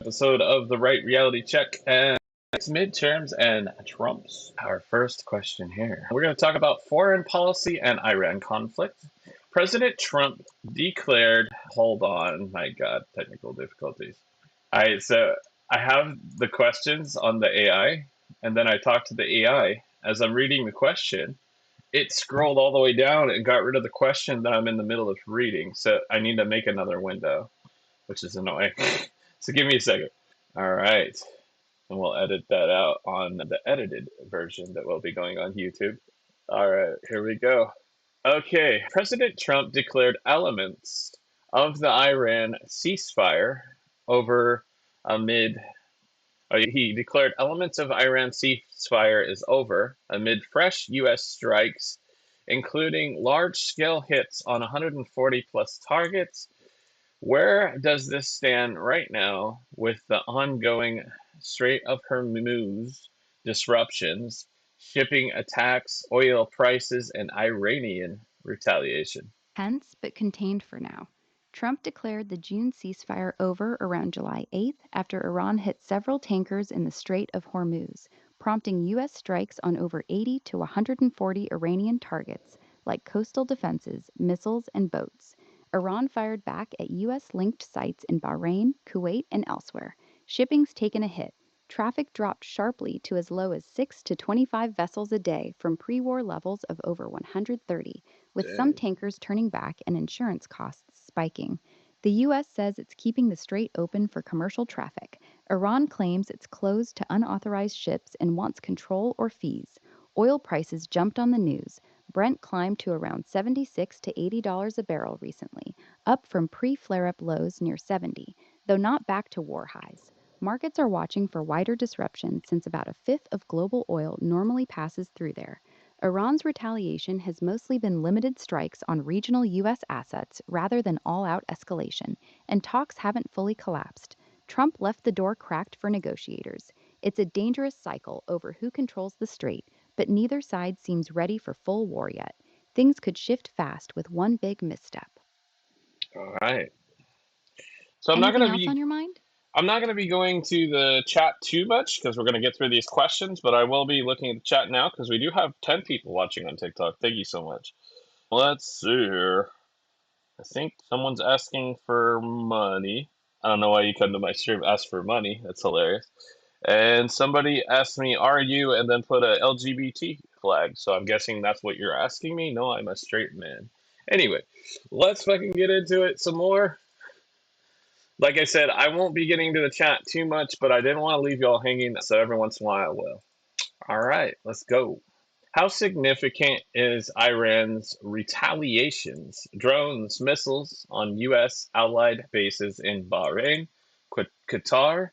Episode of the Right Reality Check, and it's midterms and Trump's our first question here. We're going to talk about foreign policy and Iran conflict. President Trump declared, hold on, my God, technical difficulties. So I have the questions on the AI, and then I talked to the AI. As I'm reading the question, it scrolled all the way down and got rid of the question that I'm in the middle of reading. So I need to make another window, which is annoying. So give me a second. All right. And we'll edit that out on the edited version that will be going on YouTube. All right, here we go. Okay, President Trump declared elements of the Iran ceasefire over amid. He declared elements of Iran ceasefire is over amid fresh U.S. strikes, including large-scale hits on 140 plus targets. Where does this stand right now with the ongoing Strait of Hormuz disruptions, shipping attacks, oil prices, and Iranian retaliation? Tense but contained for now. Trump declared the June ceasefire over around July 8th after Iran hit several tankers in the Strait of Hormuz, prompting U.S. strikes on over 80 to 140 Iranian targets, like coastal defenses, missiles, and boats. Iran fired back at U.S. linked sites in Bahrain, Kuwait, and elsewhere. Shipping's taken a hit. Traffic dropped sharply to as low as 6 to 25 vessels a day from pre war levels of over 130, with some Dang. tankers turning back and insurance costs spiking. The U.S. says it's keeping the strait open for commercial traffic. Iran claims it's closed to unauthorized ships and wants control or fees. Oil prices jumped on the news. Brent climbed to around $76 to $80 a barrel recently, up from pre flare up lows near 70, though not back to war highs. Markets are watching for wider disruption since about a fifth of global oil normally passes through there. Iran's retaliation has mostly been limited strikes on regional U.S. assets rather than all out escalation, and talks haven't fully collapsed. Trump left the door cracked for negotiators. It's a dangerous cycle over who controls the strait, but neither side seems ready for full war yet. Things could shift fast with one big misstep. All right. So Anything else on your mind? I'm not gonna be going to the chat too much because we're gonna get through these questions, but I will be looking at the chat now because we do have 10 people watching on TikTok. Thank you so much. Let's see here. I think someone's asking for money. I don't know why you come to my stream ask for money. That's hilarious. And somebody asked me, "Are you?" and then put a LGBT flag. So I'm guessing that's what you're asking me. No, I'm a straight man. Anyway, let's fucking get into it some more. Like I said, I won't be getting to the chat too much, but I didn't want to leave y'all hanging, so every once in a while I will. All right, let's go. How significant is Iran's retaliations, drones, missiles on U.S. allied bases in Bahrain, Qatar,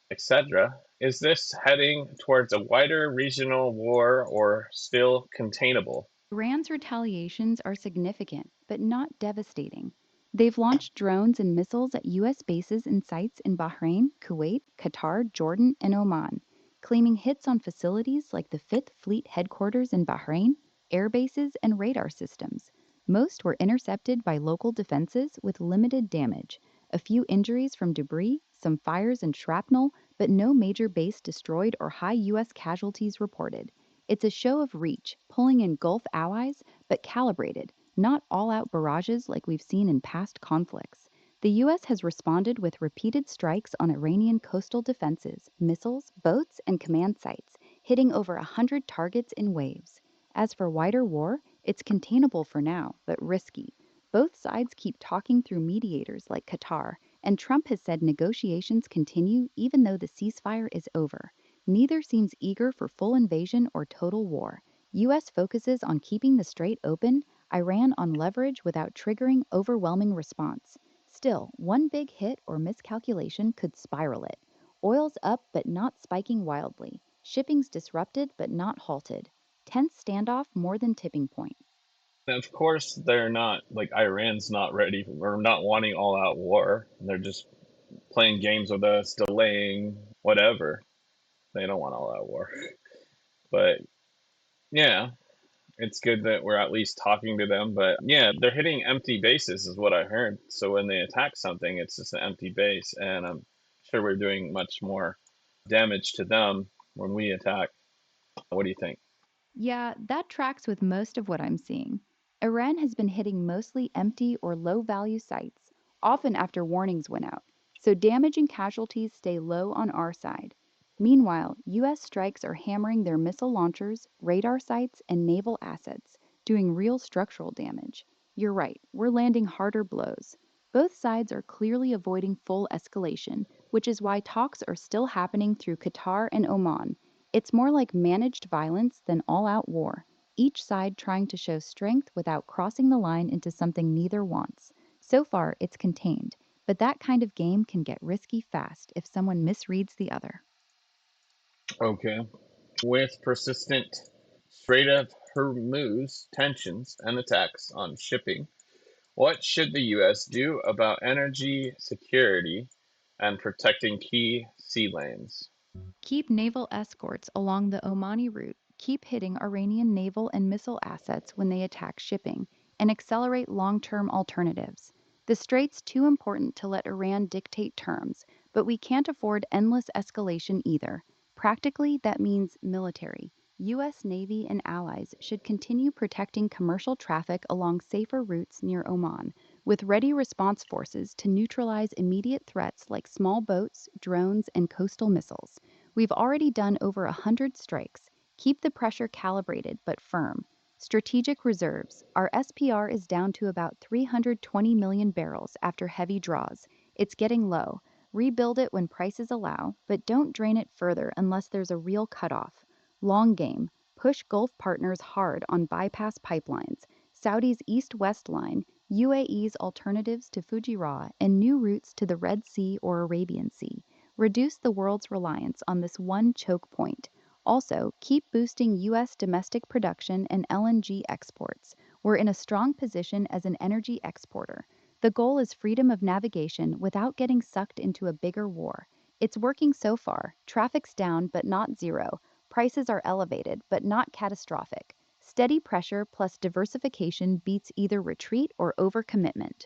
etc.? Is this heading towards a wider regional war or still containable? Iran's retaliations are significant, but not devastating. They've launched drones and missiles at U.S. bases and sites in Bahrain, Kuwait, Qatar, Jordan, and Oman, claiming hits on facilities like the Fifth Fleet headquarters in Bahrain, air bases, and radar systems. Most were intercepted by local defenses with limited damage. A few injuries from debris, some fires and shrapnel, but no major base destroyed or high U.S. casualties reported. It's a show of reach, pulling in Gulf allies, but calibrated, not all out barrages like we've seen in past conflicts. The U.S. has responded with repeated strikes on Iranian coastal defenses, missiles, boats, and command sites, hitting over 100 targets in waves. As for wider war, it's containable for now, but risky. Both sides keep talking through mediators like Qatar, and Trump has said negotiations continue even though the ceasefire is over. Neither seems eager for full invasion or total war. U.S. focuses on keeping the strait open, Iran on leverage without triggering overwhelming response. Still, one big hit or miscalculation could spiral it. Oil's up but not spiking wildly. Shipping's disrupted but not halted. Tense standoff more than tipping point. Of course, they're not, like, Iran's not ready or not wanting all out war. They're just playing games with us, delaying, whatever. They don't want all out war. But yeah, it's good that we're at least talking to them. But yeah, they're hitting empty bases, is what I heard. So when they attack something, it's just an empty base. And sure we're doing much more damage to them when we attack. What do you think? Yeah, that tracks with most of what I'm seeing. Iran has been hitting mostly empty or low value sites, often after warnings went out, so damage and casualties stay low on our side. Meanwhile, US strikes are hammering their missile launchers, radar sites, and naval assets, doing real structural damage. You're right, we're landing harder blows. Both sides are clearly avoiding full escalation, which is why talks are still happening through Qatar and Oman. It's more like managed violence than all out war, each side trying to show strength without crossing the line into something neither wants. So far, it's contained, but that kind of game can get risky fast if someone misreads the other. Okay. With persistent Strait of Hormuz tensions and attacks on shipping, what should the U.S. do about energy security and protecting key sea lanes? Keep naval escorts along the Omani route, keep hitting Iranian naval and missile assets when they attack shipping, and accelerate long term alternatives. The strait's too important to let Iran dictate terms, but we can't afford endless escalation either. Practically, that means military. U.S. Navy and allies should continue protecting commercial traffic along safer routes near Oman, with ready response forces to neutralize immediate threats like small boats, drones, and coastal missiles. We've already done over 100 strikes. Keep the pressure calibrated but firm. Strategic reserves. Our SPR is down to about 320 million barrels after heavy draws. It's getting low. Rebuild it when prices allow, but don't drain it further unless there's a real cutoff. Long game. Push Gulf partners hard on bypass pipelines, Saudi's east west line, UAE's alternatives to Fujairah, and new routes to the Red Sea or Arabian Sea. Reduce the world's reliance on this one choke point. Also, keep boosting U.S. domestic production and LNG exports. We're in a strong position as an energy exporter. The goal is freedom of navigation without getting sucked into a bigger war. It's working so far. Traffic's down, but not zero. Prices are elevated, but not catastrophic. Steady pressure plus diversification beats either retreat or overcommitment.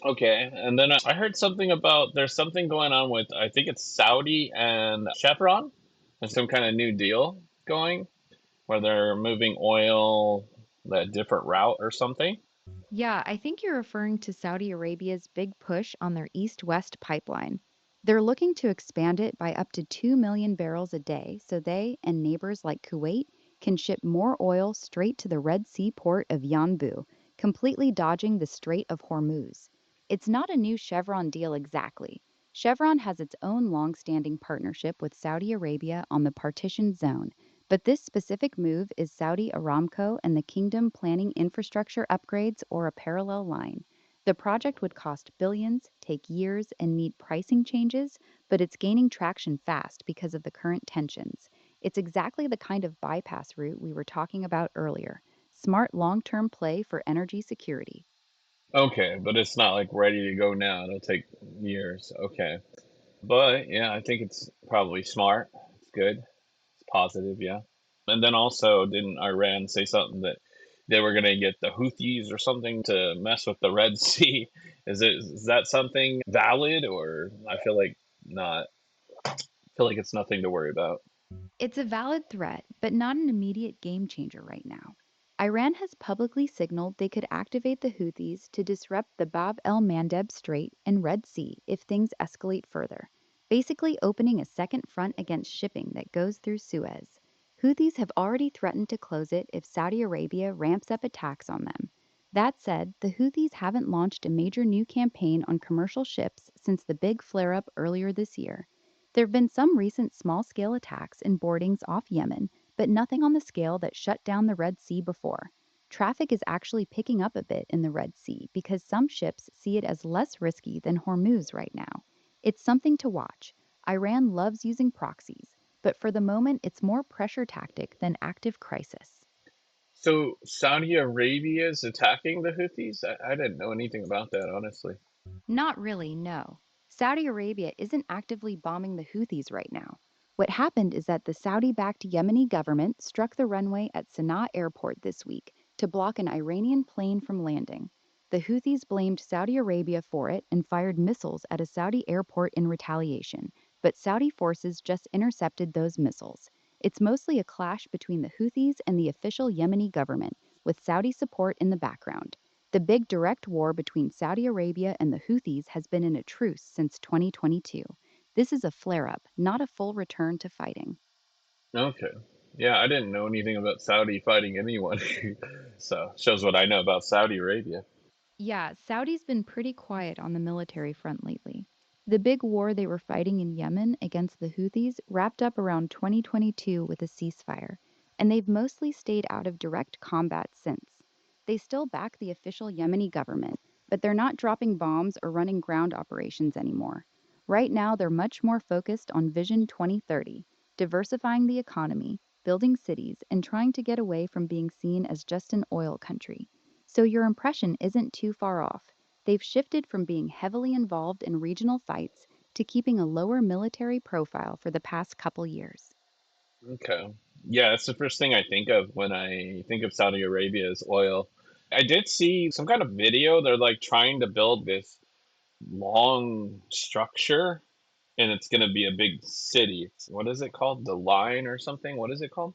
Okay, and then I heard something about there's something going on with I think it's Saudi and Chevron. There's some kind of new deal going where they're moving oil a different route or something. Yeah, I think you're referring to Saudi Arabia's big push on their east west pipeline. They're looking to expand it by up to 2 million barrels a day so they and neighbors like Kuwait can ship more oil straight to the Red Sea port of Yanbu, completely dodging the Strait of Hormuz. It's not a new Chevron deal exactly. Chevron has its own long standing partnership with Saudi Arabia on the partition zone, but this specific move is Saudi Aramco and the kingdom planning infrastructure upgrades or a parallel line. The project would cost billions, take years, and need pricing changes, but it's gaining traction fast because of the current tensions. It's exactly the kind of bypass route we were talking about earlier. Smart long term play for energy security. Okay, but it's not like ready to go now. It'll take years. Okay. But yeah, I think it's probably smart. It's good. It's positive, yeah. And then also, didn't Iran say something that they were going to get the Houthis or something to mess with the Red Sea? Is that something valid, or I feel like not? I feel like it's nothing to worry about. It's a valid threat, but not an immediate game changer right now. Iran has publicly signaled they could activate the Houthis to disrupt the Bab el Mandeb Strait and Red Sea if things escalate further, basically opening a second front against shipping that goes through Suez. Houthis have already threatened to close it if Saudi Arabia ramps up attacks on them. That said, the Houthis haven't launched a major new campaign on commercial ships since the big flare up earlier this year. There have been some recent small scale attacks and boardings off Yemen, but nothing on the scale that shut down the Red Sea before. Traffic is actually picking up a bit in the Red Sea because some ships see it as less risky than Hormuz right now. It's something to watch. Iran loves using proxies, but for the moment it's more pressure tactic than active crisis. So Saudi Arabia is attacking the Houthis? I didn't know anything about that, honestly. Not really, no. Saudi Arabia isn't actively bombing the Houthis right now. What happened is that the Saudi backed Yemeni government struck the runway at Sana'a airport this week to block an Iranian plane from landing. The Houthis blamed Saudi Arabia for it and fired missiles at a Saudi airport in retaliation, but Saudi forces just intercepted those missiles. It's mostly a clash between the Houthis and the official Yemeni government, with Saudi support in the background. The big direct war between Saudi Arabia and the Houthis has been in a truce since 2022. This is a flare up, not a full return to fighting. Okay. Yeah, I didn't know anything about Saudi fighting anyone. So, shows what I know about Saudi Arabia. Yeah, Saudi's been pretty quiet on the military front lately. The big war they were fighting in Yemen against the Houthis wrapped up around 2022 with a ceasefire, and they've mostly stayed out of direct combat since. They still back the official Yemeni government, but they're not dropping bombs or running ground operations anymore. Right now, they're much more focused on Vision 2030, diversifying the economy, building cities, and trying to get away from being seen as just an oil country. So your impression isn't too far off. They've shifted from being heavily involved in regional fights to keeping a lower military profile for the past couple years. Okay. Yeah, that's the first thing I think of when I think of Saudi Arabia is oil. I did see some kind of video. They're like trying to build this long structure and it's going to be a big city. What is it called? The line or something? What is it called?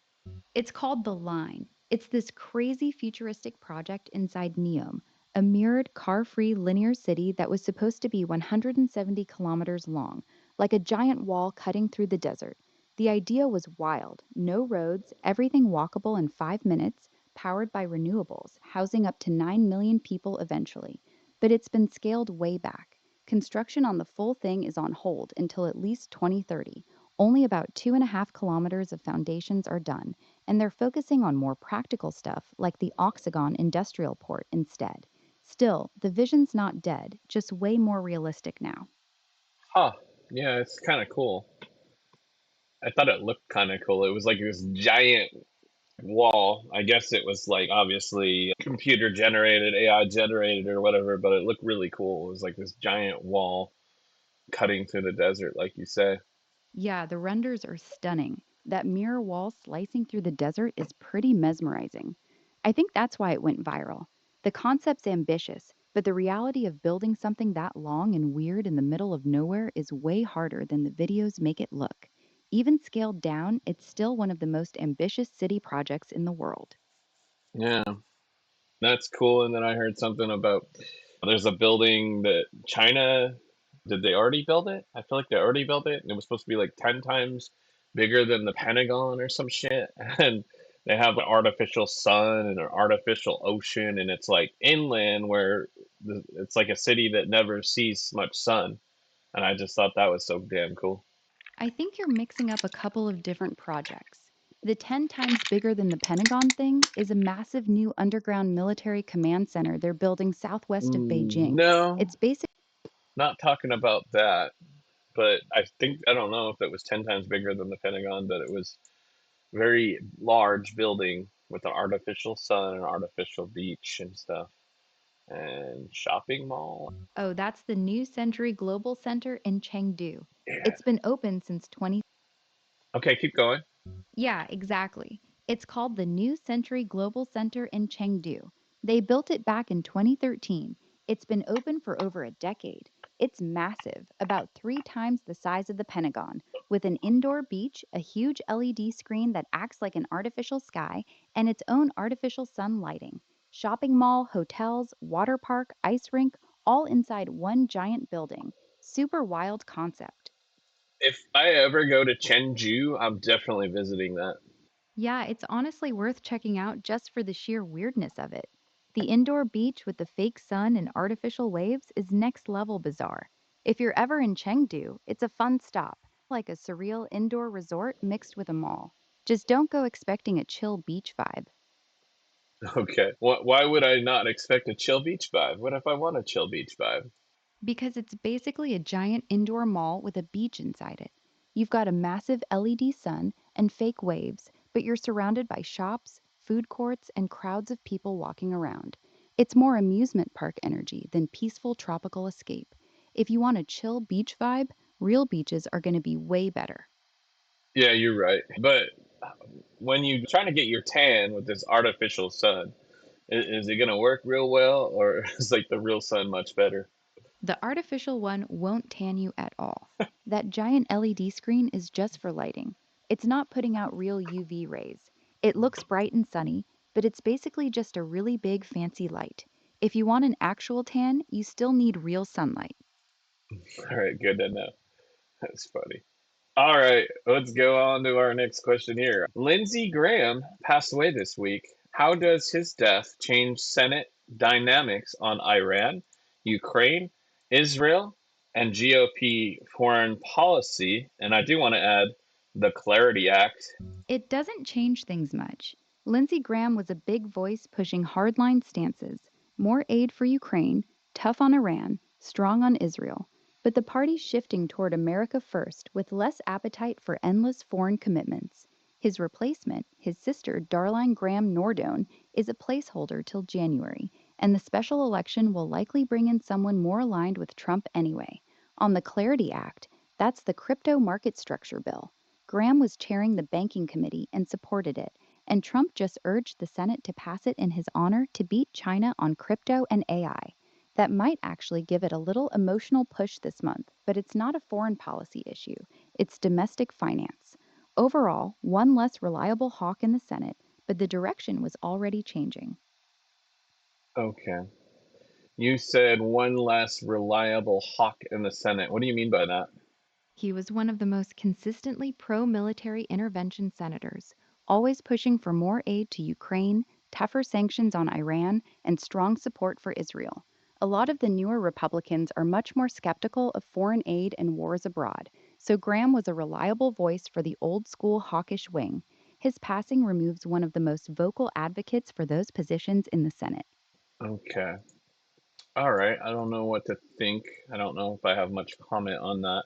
It's called The Line. It's this crazy futuristic project inside Neom, a mirrored car free linear city that was supposed to be 170 kilometers long, like a giant wall cutting through the desert. The idea was wild: no roads, everything walkable in 5 minutes, powered by renewables, housing up to 9 million people eventually. But it's been scaled way back. Construction on the full thing is on hold until at least 2030. Only about 2.5 kilometers of foundations are done, and they're focusing on more practical stuff like the Oxagon industrial port instead. Still, the vision's not dead, just way more realistic now. Huh. Yeah, it's kind of cool. I thought it looked kind of cool. It was like this giant wall. I guess it was like obviously computer generated, AI generated or whatever, but it looked really cool. It was like this giant wall cutting through the desert, like you say. Yeah, the renders are stunning. That mirror wall slicing through the desert is pretty mesmerizing. I think that's why it went viral. The concept's ambitious, but the reality of building something that long and weird in the middle of nowhere is way harder than the videos make it look. Even scaled down, it's still one of the most ambitious city projects in the world. Yeah, that's cool. And then I heard something about there's a building that China, did they already build it? I feel like they already built it. And it was supposed to be like 10 times bigger than the Pentagon or some shit. And they have an artificial sun and an artificial ocean. And it's like inland where it's like a city that never sees much sun. And I just thought that was so damn cool. I think you're mixing up a couple of different projects. The 10 times bigger than the Pentagon thing is a massive new underground military command center they're building southwest of Beijing. No, It's basically not talking about that. But I think, I don't know if it was 10 times bigger than the Pentagon, but it was very large building with an artificial sun and artificial beach and stuff and shopping mall. oh, that's the New Century Global Center in Chengdu. Yeah. It's been open since 20. Okay, keep going. Yeah, exactly. It's called the New Century Global Center in Chengdu. They built it back in 2013. It's been open for over a decade. It's massive, about 3 times the size of the Pentagon, with an indoor beach, a huge LED screen that acts like an artificial sky, and its own artificial sun lighting. Shopping mall, hotels, water park, ice rink, all inside one giant building. Super wild concept. If I ever go to Chengdu, I'm definitely visiting that. Yeah, it's honestly worth checking out just for the sheer weirdness of it. The indoor beach with the fake sun and artificial waves is next level bizarre. If you're ever in Chengdu, it's a fun stop, like a surreal indoor resort mixed with a mall. Just don't go expecting a chill beach vibe. Okay. Why would I not expect a chill beach vibe? What if I want a chill beach vibe? Because it's basically a giant indoor mall with a beach inside it. You've got a massive LED sun and fake waves, but you're surrounded by shops, food courts, and crowds of people walking around. It's more amusement park energy than peaceful tropical escape. If you want a chill beach vibe, real beaches are going to be way better. Yeah, you're right. But when you're trying to get your tan with this artificial sun, Is it gonna work real well, or is like the real sun much better? The artificial one won't tan you at all. That giant LED screen is just for lighting. It's not putting out real UV rays. It looks bright and sunny, but it's basically just a really big fancy light. If you want an actual tan, you still need real sunlight. All right, good to know. That's funny. All right, let's go on to our next question here. Lindsey Graham passed away this week. How does his death change Senate dynamics on Iran, Ukraine, Israel, and GOP foreign policy? And I do want to add the Clarity Act. It doesn't change things much. Lindsey Graham was a big voice pushing hardline stances, more aid for Ukraine, tough on Iran, strong on Israel. But the party's shifting toward America first with less appetite for endless foreign commitments. His replacement, his sister Darline Graham Nordone, is a placeholder till January, and the special election will likely bring in someone more aligned with Trump anyway. On the Clarity Act, that's the crypto market structure bill. Graham was chairing the banking committee and supported it, and Trump just urged the Senate to pass it in his honor to beat China on crypto and AI. That might actually give it a little emotional push this month, but it's not a foreign policy issue. It's domestic finance. Overall, one less reliable hawk in the Senate, but the direction was already changing. Okay. You said one less reliable hawk in the Senate. What do you mean by that? He was one of the most consistently pro military intervention senators, always pushing for more aid to Ukraine, tougher sanctions on Iran, and strong support for Israel. A lot of the newer Republicans are much more skeptical of foreign aid and wars abroad, so Graham was a reliable voice for the old school hawkish wing. His passing removes one of the most vocal advocates for those positions in the Senate. Okay. All right. I don't know what to think. I don't know if I have much comment on that.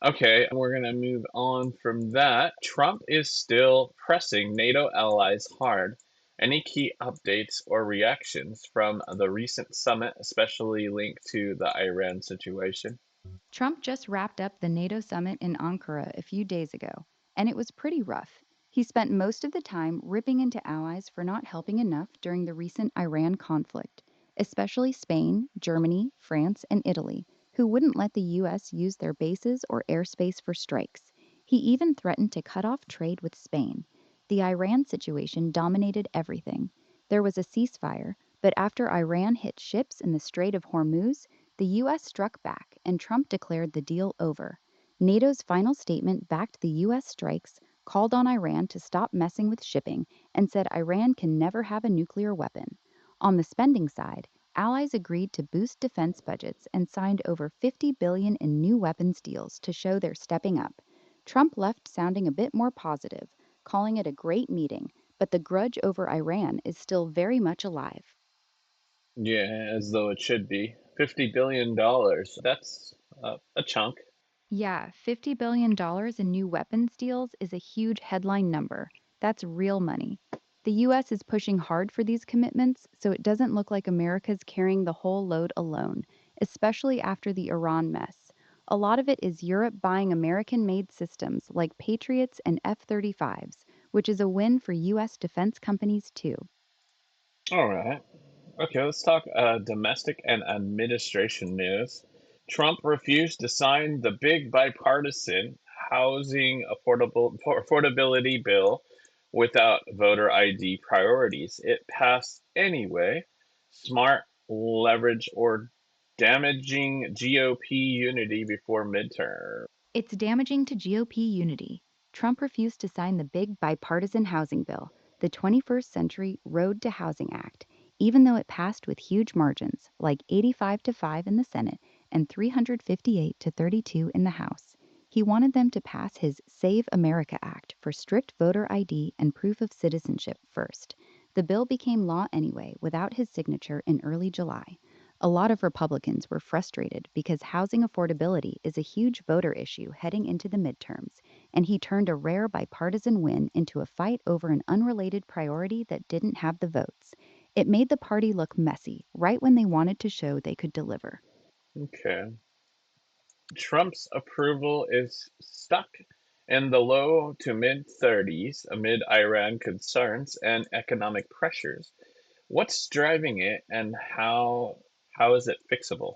Okay, we're going to move on from that. Trump is still pressing NATO allies hard. Any key updates or reactions from the recent summit, especially linked to the Iran situation? Trump just wrapped up the NATO summit in Ankara a few days ago, and it was pretty rough. He spent most of the time ripping into allies for not helping enough during the recent Iran conflict, especially Spain, Germany, France, and Italy, who wouldn't let the US use their bases or airspace for strikes. He even threatened to cut off trade with Spain. The Iran situation dominated everything. There was a ceasefire, but after Iran hit ships in the Strait of Hormuz, the US struck back, and Trump declared the deal over. NATO's final statement backed the US strikes, called on Iran to stop messing with shipping, and said Iran can never have a nuclear weapon. On the spending side, allies agreed to boost defense budgets and signed over $50 billion in new weapons deals to show they're stepping up. Trump left sounding a bit more positive, calling it a great meeting, but the grudge over Iran is still very much alive. Yeah, as though it should be. $50 billion. That's a chunk. Yeah, $50 billion in new weapons deals is a huge headline number. That's real money. The US is pushing hard for these commitments, so it doesn't look like America's carrying the whole load alone, especially after the Iran mess. A lot of it is Europe buying American made systems like Patriots and F 35s, which is a win for US defense companies too. All right. Okay, let's talk domestic and administration news. Trump refused to sign the big bipartisan housing affordability bill without voter ID priorities. It passed anyway. Smart leverage or damaging GOP unity before midterm. It's damaging to GOP unity. Trump refused to sign the big bipartisan housing bill, the 21st Century Road to Housing Act, even though it passed with huge margins, like 85 to 5 in the Senate and 358 to 32 in the House. He wanted them to pass his Save America Act for strict voter ID and proof of citizenship first. The bill became law anyway without his signature in early July. A lot of Republicans were frustrated because housing affordability is a huge voter issue heading into the midterms, and he turned a rare bipartisan win into a fight over an unrelated priority that didn't have the votes. It made the party look messy right when they wanted to show they could deliver. Okay. Trump's approval is stuck in the low to mid 30s amid Iran concerns and economic pressures. What's driving it, and how is it fixable?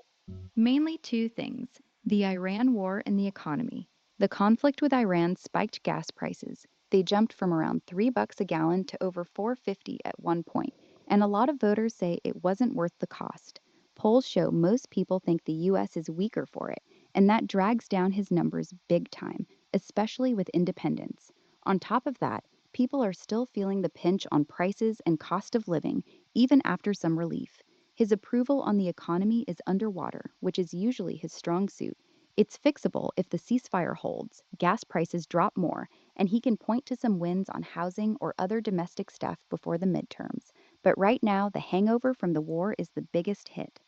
Mainly two things: the Iran war and the economy. The conflict with Iran spiked gas prices. They jumped from around $3 a gallon to over $4.50 at one point, and a lot of voters say it wasn't worth the cost. Polls show most people think the US is weaker for it, and that drags down his numbers big time, especially with independents. On top of that, people are still feeling the pinch on prices and cost of living, even after some relief. His approval on the economy is underwater, which is usually his strong suit. It's fixable if the ceasefire holds, gas prices drop more, and he can point to some wins on housing or other domestic stuff before the midterms. But right now, the hangover from the war is the biggest hit.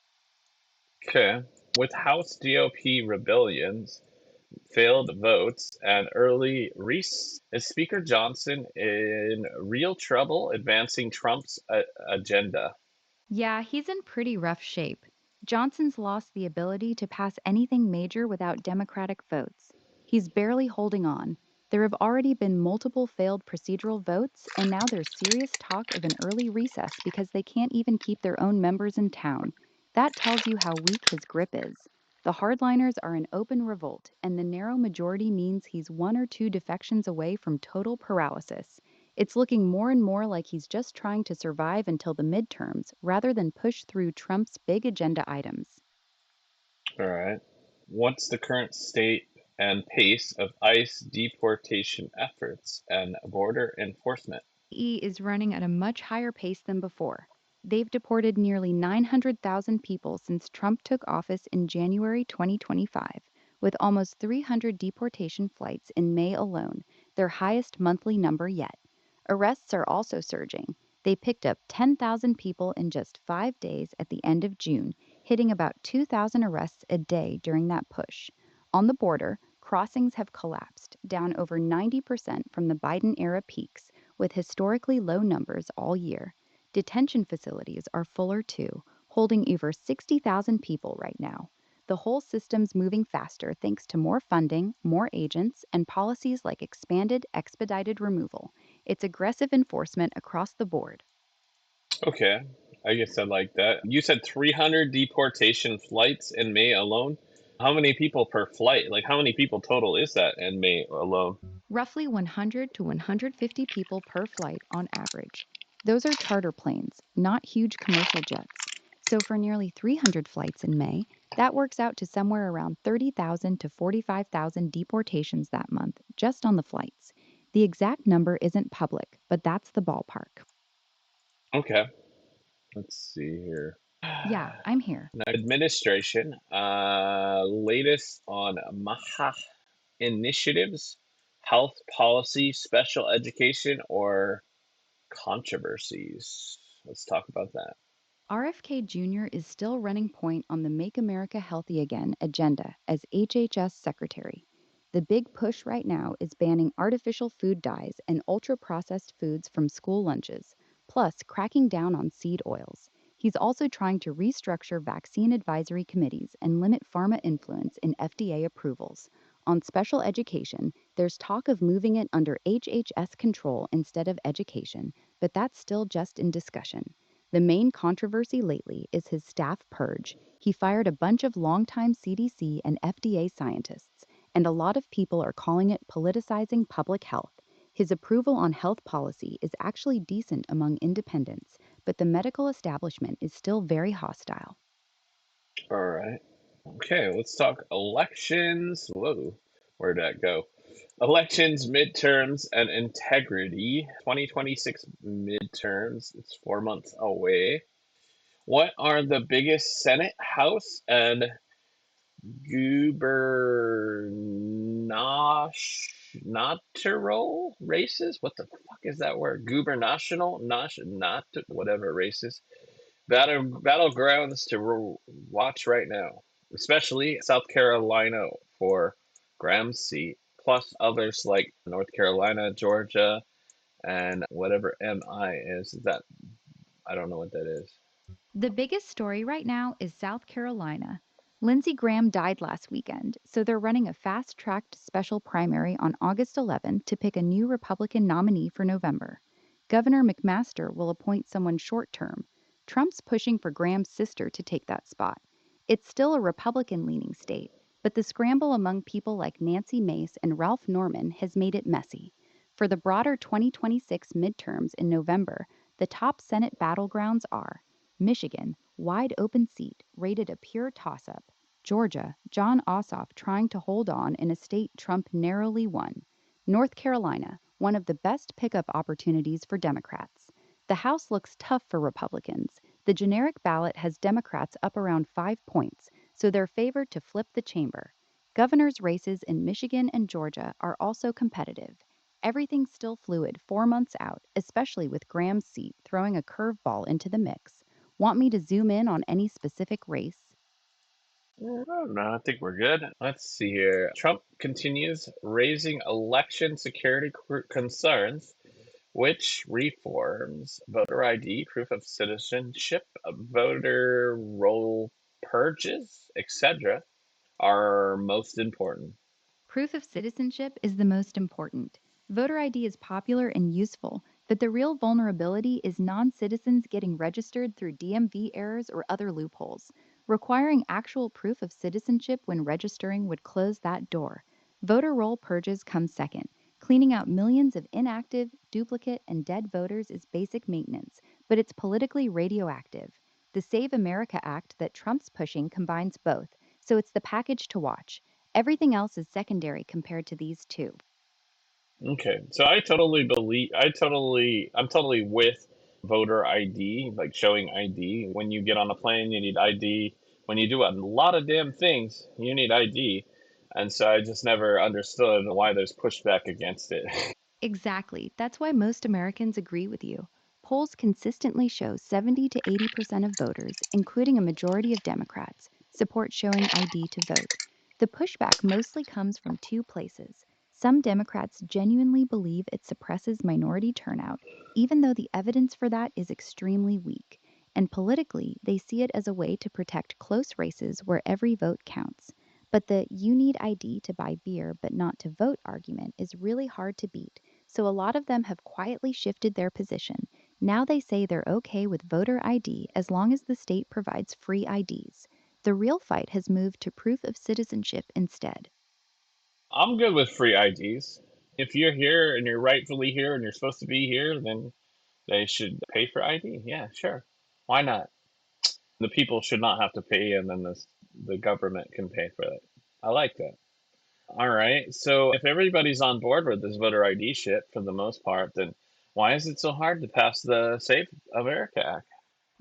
Okay. With House GOP rebellions, failed votes, and early is Speaker Johnson in real trouble advancing Trump's agenda? Yeah, he's in pretty rough shape. Johnson's lost the ability to pass anything major without Democratic votes. He's barely holding on. There have already been multiple failed procedural votes, and now there's serious talk of an early recess because they can't even keep their own members in town. That tells you how weak his grip is. The hardliners are in open revolt, and the narrow majority means he's one or two defections away from total paralysis. It's looking more and more like he's just trying to survive until the midterms rather than push through Trump's big agenda items. All right. What's the current state and pace of ICE deportation efforts and border enforcement? Is running at a much higher pace than before. They've deported nearly 900,000 people since Trump took office in January 2025, with almost 300 deportation flights in May alone, their highest monthly number yet. Arrests are also surging. They picked up 10,000 people in just 5 days at the end of June, hitting about 2,000 arrests a day during that push. On the border, crossings have collapsed, down over 90% from the Biden era peaks, with historically low numbers all year. Detention facilities are fuller too, holding over 60,000 people right now. The whole system's moving faster thanks to more funding, more agents, and policies like expanded expedited removal. It's aggressive enforcement across the board. Okay, I guess I like that. You said 300 deportation flights in May alone. How many people per flight? Like, how many people total is that in May alone? Roughly 100 to 150 people per flight on average. Those are charter planes, not huge commercial jets. So for nearly 300 flights in May, that works out to somewhere around 30,000 to 45,000 deportations that month, just on the flights. The exact number isn't public, but that's the ballpark. Okay, let's see here. Yeah, I'm here. Now, administration, latest on Maha initiatives, health policy, special education, or controversies. Let's talk about that. RFK Jr. is still running point on the Make America Healthy Again agenda as HHS Secretary. The big push right now is banning artificial food dyes and ultra processed foods from school lunches, plus cracking down on seed oils. He's also trying to restructure vaccine advisory committees and limit pharma influence in FDA approvals. On special education, there's talk of moving it under HHS control instead of education, but that's still just in discussion. The main controversy lately is his staff purge. He fired a bunch of longtime CDC and FDA scientists, and a lot of people are calling it politicizing public health. His approval on health policy is actually decent among independents, but the medical establishment is still very hostile. All right. Okay, let's talk elections. Whoa, where'd that go? Elections, midterms, and integrity. 2026 midterms. It's 4 months away. What are the biggest Senate, House, and gubernatorial races? What the fuck is that word? Gubernational, not whatever races. Battlegrounds to watch right now, especially South Carolina for Graham's seat, plus others like North Carolina, Georgia, and whatever MI is. That I don't know what that is. The biggest story right now is South Carolina. Lindsey Graham died last weekend, so they're running a fast tracked special primary on August 11 to pick a new Republican nominee for November. Governor McMaster will appoint someone short term. Trump's pushing for Graham's sister to take that spot. It's still a Republican leaning state, but the scramble among people like Nancy Mace and Ralph Norman has made it messy. For the broader 2026 midterms in November, the top Senate battlegrounds are Michigan, wide open seat, rated a pure toss up. Georgia, John Ossoff trying to hold on in a state Trump narrowly won. North Carolina, one of the best pickup opportunities for Democrats. The House looks tough for Republicans. The generic ballot has Democrats up around 5 points, so they're favored to flip the chamber. Governor's races in Michigan and Georgia are also competitive. Everything's still fluid 4 months out, especially with Graham's seat throwing a curveball into the mix. Want me to zoom in on any specific race? No, I think we're good. Let's see here. Trump continues raising election security concerns. Which reforms, voter ID, proof of citizenship, voter roll purges, etc., are most important? Proof of citizenship is the most important. Voter ID is popular and useful, but the real vulnerability is non citizens getting registered through DMV errors or other loopholes. Requiring actual proof of citizenship when registering would close that door. Voter roll purges come second. Cleaning out millions of inactive, duplicate, and dead voters is basic maintenance, but it's politically radioactive. The Save America Act that Trump's pushing combines both, so it's the package to watch. Everything else is secondary compared to these two. Okay, so I'm totally with voter ID, like showing ID. When you get on a plane, you need ID. When you do a lot of damn things, you need ID. And so I just never understood why there's pushback against it. Exactly. That's why most Americans agree with you. Polls consistently show 70 to 80% of voters, including a majority of Democrats, support showing ID to vote. The pushback mostly comes from two places. Some Democrats genuinely believe it suppresses minority turnout, even though the evidence for that is extremely weak. And politically, they see it as a way to protect close races where every vote counts. But the you need ID to buy beer but not to vote argument is really hard to beat, so a lot of them have quietly shifted their position. Now they say they're okay with voter ID as long as the state provides free IDs. The real fight has moved to proof of citizenship instead. I'm good with free IDs. If you're here and you're rightfully here and you're supposed to be here, then they should pay for ID. Yeah, sure. Why not? The people should not have to pay, and then the government can pay for it. I like that. All right. So if everybody's on board with this voter ID shit for the most part, then why is it so hard to pass the Save America Act?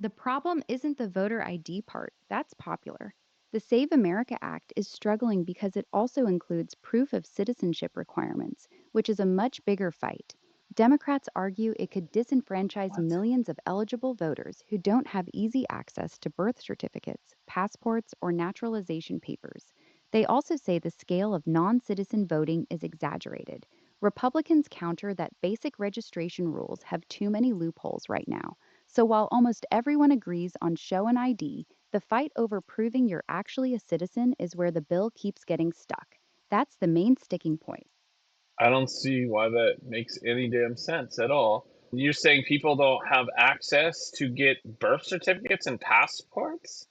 The problem isn't the voter ID part, that's popular. The Save America Act is struggling because it also includes proof of citizenship requirements, which is a much bigger fight. Democrats argue it could disenfranchise What? millions of eligible voters who don't have easy access to birth certificates, passports, or naturalization papers. They also say the scale of non citizen voting is exaggerated. Republicans counter that basic registration rules have too many loopholes right now. So while almost everyone agrees on show an ID, the fight over proving you're actually a citizen is where the bill keeps getting stuck. That's the main sticking point. I don't see why that makes any damn sense at all. You're saying people don't have access to get birth certificates and passports?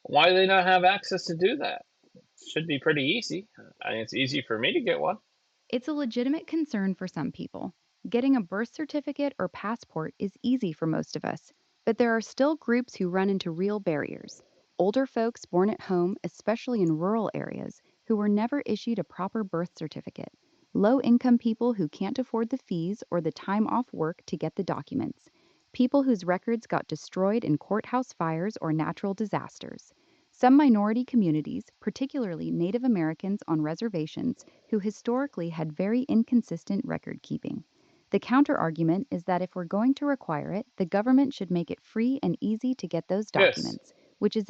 Why do they not have access to do that? Should be pretty easy. I mean, it's easy for me to get one. It's a legitimate concern for some people. Getting a birth certificate or passport is easy for most of us, but there are still groups who run into real barriers. Older folks born at home, especially in rural areas, who were never issued a proper birth certificate. Low income people who can't afford the fees or the time off work to get the documents. People whose records got destroyed in courthouse fires or natural disasters. Some minority communities, particularly Native Americans on reservations, who historically had very inconsistent record keeping. The counterargument is that if we're going to require it, the government should make it free and easy to get those Yes. documents, which is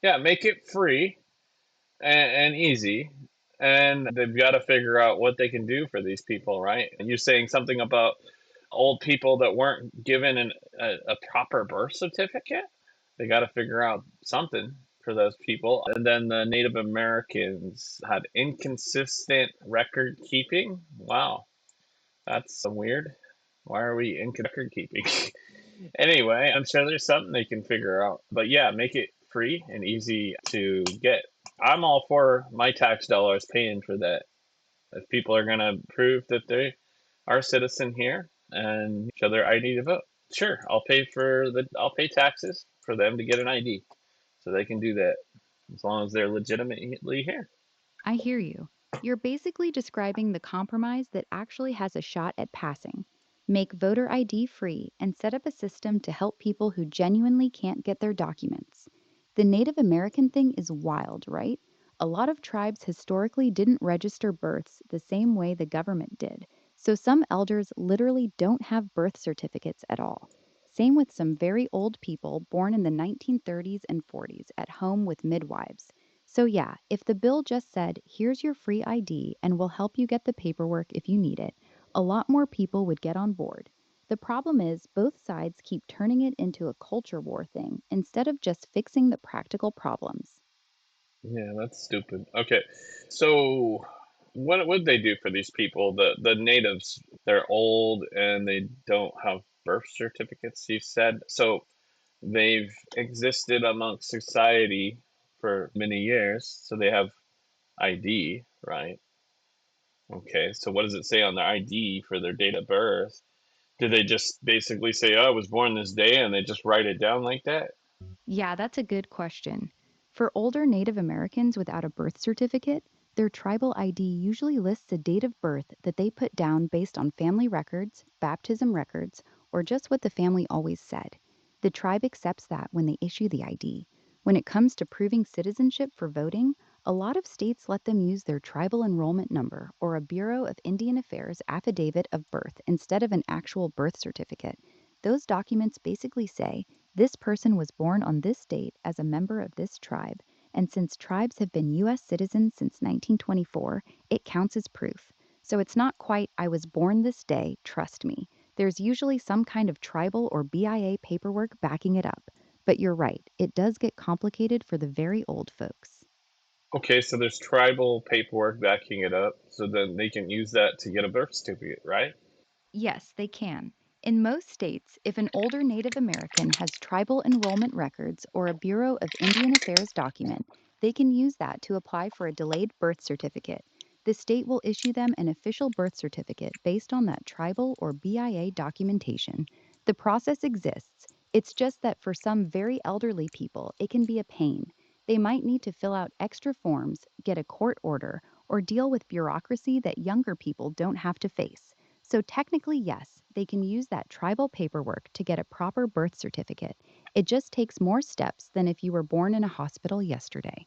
Yeah, make it free and easy. And they've got to figure out what they can do for these people, right? And you're saying something about old people that weren't given a proper birth certificate. They got to figure out something for those people. And then the Native Americans had inconsistent record keeping. Wow, that's weird. Why are we in record keeping? Anyway, I'm sure there's something they can figure out. But yeah, make it free and easy to get. I'm all for my tax dollars paying for that. If people are going to prove that they are a citizen here and show their ID to vote, sure, I'll pay taxes for them to get an ID, so they can do that as long as they're legitimately here. I hear you. You're basically describing the compromise that actually has a shot at passing. Make voter ID free and set up a system to help people who genuinely can't get their documents. The Native American thing is wild, right? A lot of tribes historically didn't register births the same way the government did, so some elders literally don't have birth certificates at all. Same with some very old people born in the 1930s and 40s at home with midwives. So, yeah, if the bill just said, here's your free ID and we'll help you get the paperwork if you need it, a lot more people would get on board. The problem is, both sides keep turning it into a culture war thing instead of just fixing the practical problems. Yeah, that's stupid. Okay, so what would they do for these people? The natives, they're old and they don't have birth certificates, you said. So they've existed amongst society for many years, so they have ID, right? Okay, so what does it say on their ID for their date of birth? Do they just basically say, "Oh, I was born this day," and they just write it down like that? Yeah, that's a good question. For older Native Americans without a birth certificate, their tribal ID usually lists a date of birth that they put down based on family records, baptism records, or just what the family always said. The tribe accepts that when they issue the ID. When it comes to proving citizenship for voting, a lot of states let them use their tribal enrollment number or a Bureau of Indian Affairs affidavit of birth instead of an actual birth certificate. Those documents basically say, this person was born on this date as a member of this tribe, and since tribes have been U.S. citizens since 1924, it counts as proof. So it's not quite, I was born this day, trust me. There's usually some kind of tribal or BIA paperwork backing it up. But you're right, it does get complicated for the very old folks. Okay, so there's tribal paperwork backing it up, so then they can use that to get a birth certificate, right? Yes, they can. In most states, if an older Native American has tribal enrollment records or a Bureau of Indian Affairs document, they can use that to apply for a delayed birth certificate. The state will issue them an official birth certificate based on that tribal or BIA documentation. The process exists. It's just that for some very elderly people, it can be a pain. They might need to fill out extra forms, get a court order, or deal with bureaucracy that younger people don't have to face. So, technically, yes, they can use that tribal paperwork to get a proper birth certificate. It just takes more steps than if you were born in a hospital yesterday.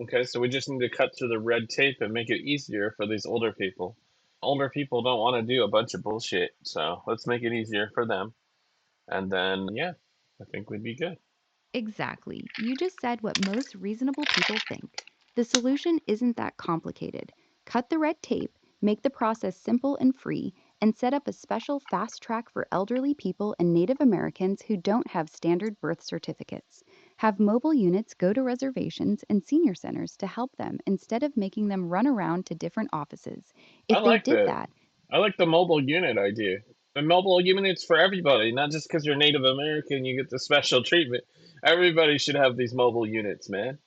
Okay, so we just need to cut through the red tape and make it easier for these older people. Older people don't want to do a bunch of bullshit, so let's make it easier for them. And then, yeah, I think we'd be good. Exactly. You just said what most reasonable people think. The solution isn't that complicated. Cut the red tape, make the process simple and free, and set up a special fast track for elderly people and Native Americans who don't have standard birth certificates. Have mobile units go to reservations and senior centers to help them instead of making them run around to different offices. I If they like did that. that, I like the mobile unit idea. The mobile unit's for everybody, not just because you're Native American, you get the special treatment. Everybody should have these mobile units, man.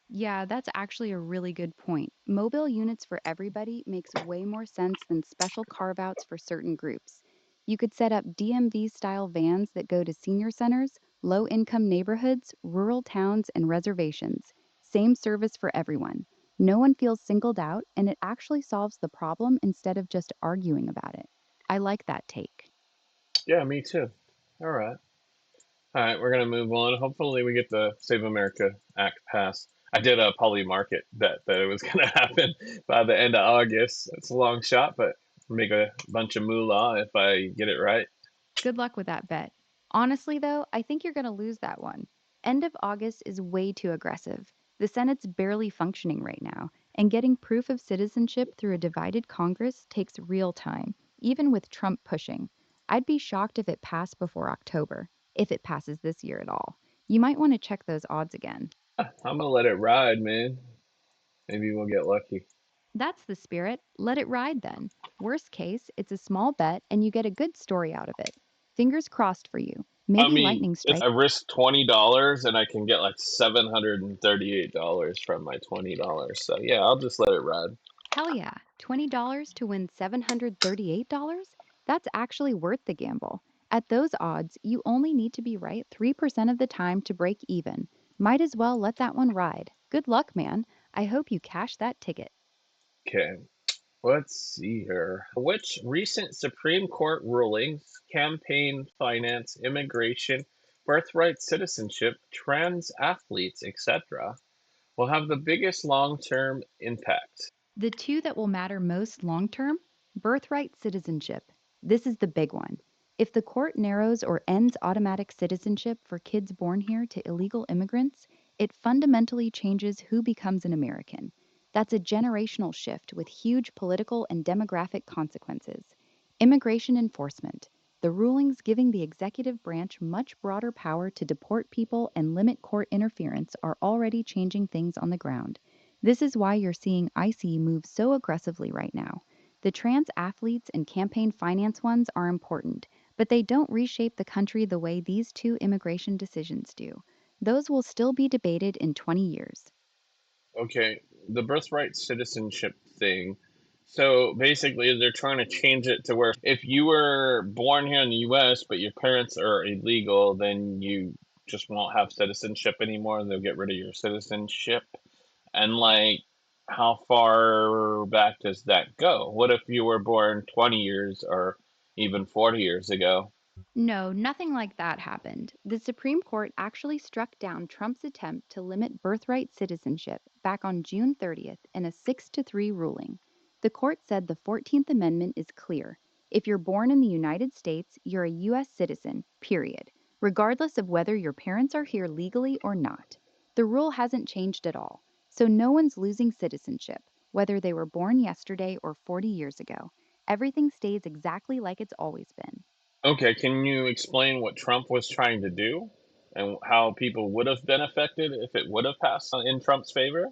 yeah, that's actually a really good point. Mobile units for everybody makes way more sense than special carve outs for certain groups. You could set up DMV style vans that go to senior centers, low income neighborhoods, rural towns, and reservations. Same service for everyone. No one feels singled out, and it actually solves the problem instead of just arguing about it. I like that take. Yeah, me too. All right. All right, we're gonna move on. Hopefully, we get the Save America Act passed. I did a poly market bet that it was gonna happen by the end of August. It's a long shot, but make a bunch of moolah if I get it right. Good luck with that bet. Honestly, though, I think you're going to lose that one. End of August is way too aggressive. The Senate's barely functioning right now, and getting proof of citizenship through a divided Congress takes real time, even with Trump pushing. I'd be shocked if it passed before October, if it passes this year at all. You might want to check those odds again. I'm gonna let it ride, man. Maybe we'll get lucky. That's the spirit. Let it ride then. Worst case, it's a small bet and you get a good story out of it. Fingers crossed for you. I Maybe mean, lightning it's strikes. I risk $20 and I can get like $738 from my $20. So yeah, I'll just let it ride. Hell yeah, $20 to win $738? That's actually worth the gamble. At those odds, you only need to be right 3% of the time to break even. Might as well let that one ride. Good luck, man. I hope you cash that ticket. Okay, let's see here. Which recent Supreme Court rulings, campaign finance, immigration, birthright citizenship, trans athletes, etc., will have the biggest long term impact? The two that will matter most long term: birthright citizenship. This is the big one. If the court narrows or ends automatic citizenship for kids born here to illegal immigrants, it fundamentally changes who becomes an American. That's a generational shift with huge political and demographic consequences. Immigration enforcement. The rulings giving the executive branch much broader power to deport people and limit court interference are already changing things on the ground. This is why you're seeing ICE move so aggressively right now. The trans athletes and campaign finance ones are important, but they don't reshape the country the way these two immigration decisions do. Those will still be debated in 20 years. Okay, the birthright citizenship thing. So basically, they're trying to change it to where if you were born here in the US, but your parents are illegal, then you just won't have citizenship anymore and they'll get rid of your citizenship. And like, how far back does that go? What if you were born 20 years or even 40 years ago? No, nothing like that happened. The Supreme Court actually struck down Trump's attempt to limit birthright citizenship back on June 30th in a 6-3 ruling. The court said the 14th Amendment is clear. If you're born in the United States, you're a U.S. citizen, period, regardless of whether your parents are here legally or not. The rule hasn't changed at all, so no one's losing citizenship, whether they were born yesterday or 40 years ago. Everything stays exactly like it's always been. Okay, can you explain what Trump was trying to do and how people would have been affected if it would have passed in Trump's favor?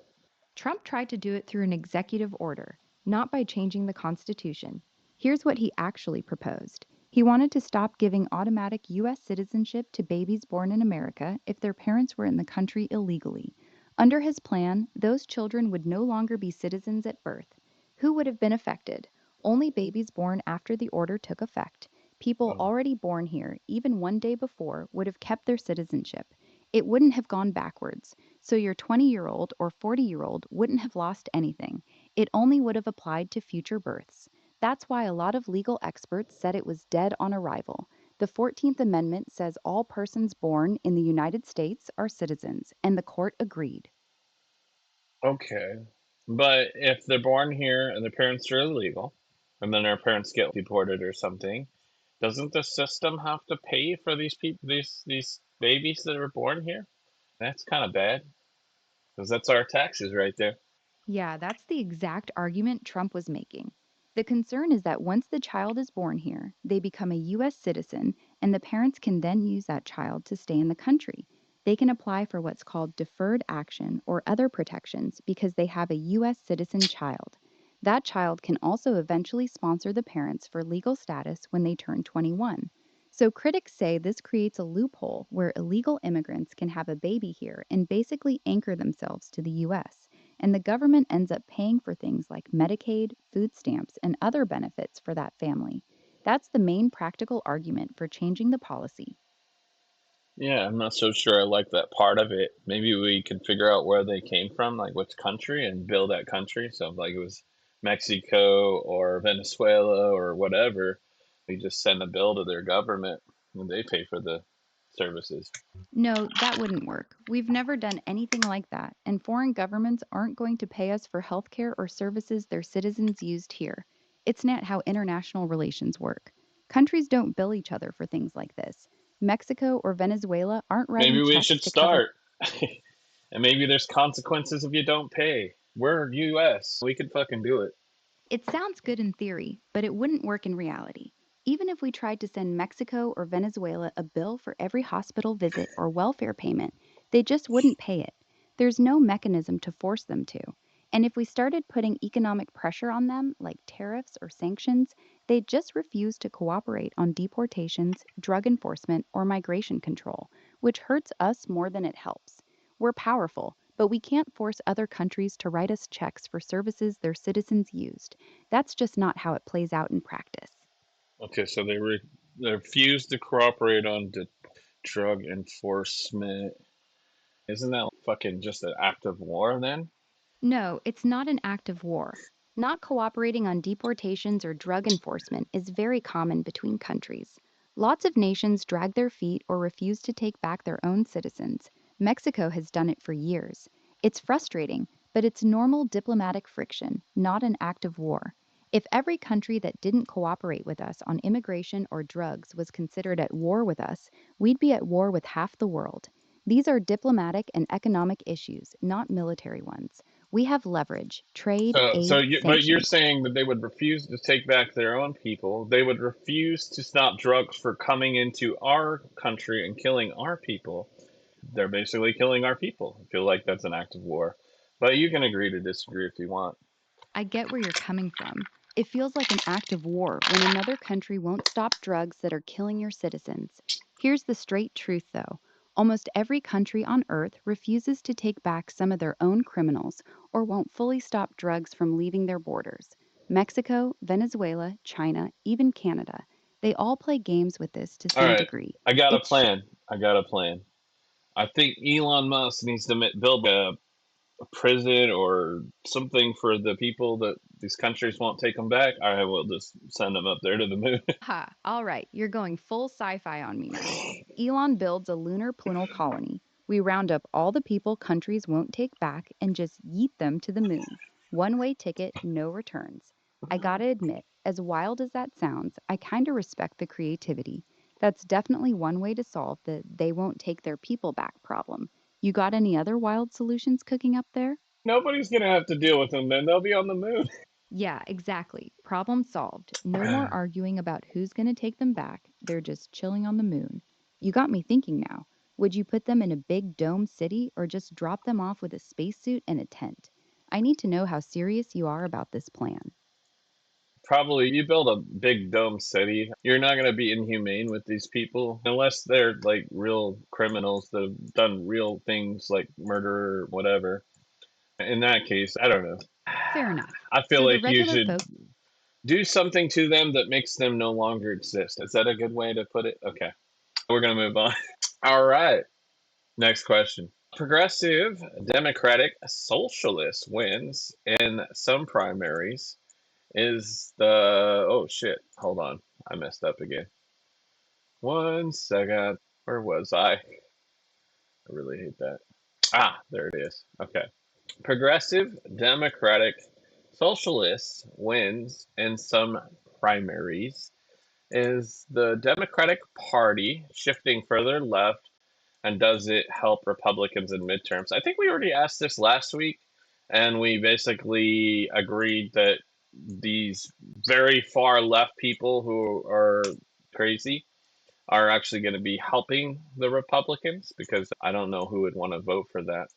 Trump tried to do it through an executive order, not by changing the Constitution. Here's what he actually proposed. He wanted to stop giving automatic U.S. citizenship to babies born in America if their parents were in the country illegally. Under his plan, those children would no longer be citizens at birth. Who would have been affected? Only babies born after the order took effect. People Oh, already born here, even one day before, would have kept their citizenship. It wouldn't have gone backwards. So your 20-year-old or 40-year-old wouldn't have lost anything. It only would have applied to future births. That's why a lot of legal experts said it was dead on arrival. The 14th Amendment says all persons born in the United States are citizens, and the court agreed. okay. But if they're born here and their parents are illegal, and then their parents get deported or something, doesn't the system have to pay for these people, these babies that are born here? That's kind of bad because that's our taxes right there. Yeah, that's the exact argument Trump was making. The concern is that once the child is born here, they become a U.S. citizen, and the parents can then use that child to stay in the country. They can apply for what's called deferred action or other protections because they have a U.S. citizen child. That child can also eventually sponsor the parents for legal status when they turn 21. So critics say this creates a loophole where illegal immigrants can have a baby here and basically anchor themselves to the U.S., and the government ends up paying for things like Medicaid, food stamps, and other benefits for that family. That's the main practical argument for changing the policy. Yeah, I'm not so sure I like that part of it. Maybe we could figure out where they came from, like which country, and build that country. So, if, like it was Mexico or Venezuela or whatever, we just send a bill to their government and they pay for the services. No, that wouldn't work. We've never done anything like that, and foreign governments aren't going to pay us for healthcare or services their citizens used here. It's not how international relations work. Countries don't bill each other for things like this. Mexico or Venezuela aren't writing Maybe we checks should to cover. start. And maybe there's consequences if you don't pay. We're US. We could fucking do it. It sounds good in theory, but it wouldn't work in reality. Even if we tried to send Mexico or Venezuela a bill for every hospital visit or welfare payment, they just wouldn't pay it. There's no mechanism to force them to. And if we started putting economic pressure on them, like tariffs or sanctions, they'd just refuse to cooperate on deportations, drug enforcement, or migration control, which hurts us more than it helps. We're powerful, but we can't force other countries to write us checks for services their citizens used. That's just not how it plays out in practice. Okay, so they refuse to cooperate on the drug enforcement. Isn't that fucking just an act of war then? No, it's not an act of war. Not cooperating on deportations or drug enforcement is very common between countries. Lots of nations drag their feet or refuse to take back their own citizens. Mexico has done it for years. It's frustrating, but it's normal diplomatic friction, not an act of war. If every country that didn't cooperate with us on immigration or drugs was considered at war with us, we'd be at war with half the world. These are diplomatic and economic issues, not military ones. We have leverage, trade, aid, But you're sanctions. saying that they would refuse to take back their own people. They would refuse to stop drugs for coming into our country and killing our people. They're basically killing our people. I feel like that's an act of war. But you can agree to disagree if you want. I get where you're coming from. It feels like an act of war when another country won't stop drugs that are killing your citizens. Here's the straight truth, though. Almost every country on earth refuses to take back some of their own criminals or won't fully stop drugs from leaving their borders. Mexico, Venezuela, China, even Canada. They all play games with this to All some right, degree. I got a It's plan. I got a plan. I think Elon Musk needs to build a prison or something for the people that these countries won't take them back. I will just send them up there to the moon. Ha, all right, you're going full sci fi on me now. Elon builds a lunar penal colony. We round up all the people countries won't take back and just yeet them to the moon. One way ticket, no returns. I gotta admit, as wild as that sounds, I kinda respect the creativity. That's definitely one way to solve the they won't take their people back problem. You got any other wild solutions cooking up there? Nobody's gonna have to deal with them. Then they'll be on the moon. Yeah, exactly. Problem solved. No more arguing about who's going to take them back. They're just chilling on the moon. You got me thinking now. Would you put them in a big dome city or just drop them off with a spacesuit and a tent? I need to know how serious you are about this plan. Probably you build a big dome city. You're not gonna be inhumane with these people unless they're like real criminals that have done real things like murder or whatever. In that case, I don't know. Fair enough. I feel So the like you regular should folk. do something to them that makes them no longer exist. Is that a good way to put it? Okay. We're going to move on. All right. Next question. Progressive Democratic Socialist wins in some primaries is the. Oh, shit. Hold on. I messed up again. 1 second. Where was I? I really hate that. Ah, there it is. Okay. Progressive Democratic Socialist wins in some primaries. Is the Democratic Party shifting further left, and does it help Republicans in midterms? I think we already asked this last week, and we basically agreed that these very far left people who are crazy are actually going to be helping the Republicans because I don't know who would want to vote for that.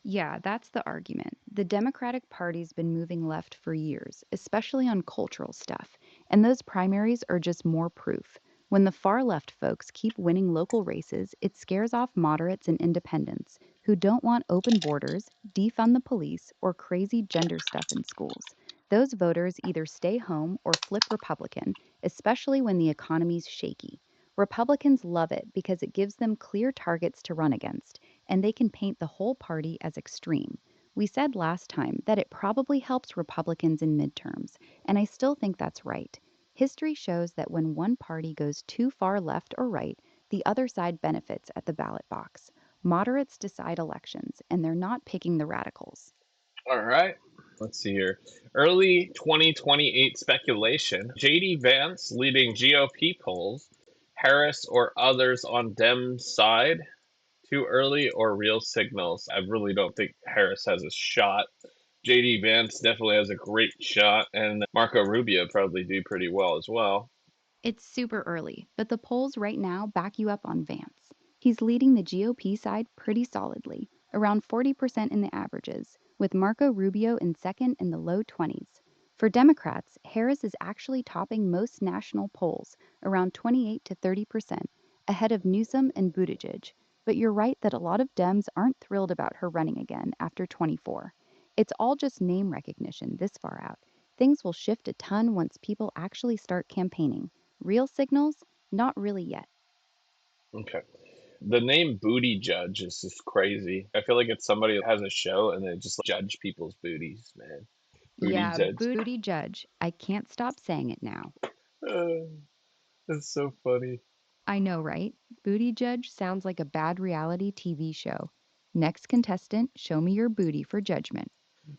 Yeah, that's the argument. The Democratic Party's been moving left for years, especially on cultural stuff, and those primaries are just more proof. When the far left folks keep winning local races, it scares off moderates and independents who don't want open borders, defund the police, or crazy gender stuff in schools. Those voters either stay home or flip Republican, especially when the economy's shaky. Republicans love it because it gives them clear targets to run against and they can paint the whole party as extreme. We said last time that it probably helps Republicans in midterms, and I still think that's right. History shows that when one party goes too far left or right, the other side benefits at the ballot box. Moderates decide elections, and they're not picking the radicals. All right. Let's see here. Early 2028 speculation. JD Vance leading GOP polls. Harris or others on Dem's side. Too early or real signals? I really don't think Harris has a shot. JD Vance definitely has a great shot, and Marco Rubio probably do pretty well as well. It's super early, but the polls right now back you up on Vance. He's leading the GOP side pretty solidly, around 40% in the averages, with Marco Rubio in second in the low 20s. For Democrats, Harris is actually topping most national polls, around 28 to 30%, ahead of Newsom and Buttigieg. But you're right that a lot of Dems aren't thrilled about her running again after 24. It's all just name recognition this far out. Things will shift a ton once people actually start campaigning. Real signals? Not really yet. Okay. The name Booty Judge is just crazy. I feel like it's somebody that has a show and they just judge people's booties, man. Booty Yeah, Judge. Booty Judge. I can't stop saying it now. Uh, that's so funny. I know, right? Booty Judge sounds like a bad reality TV show. Next contestant, show me your booty for judgment.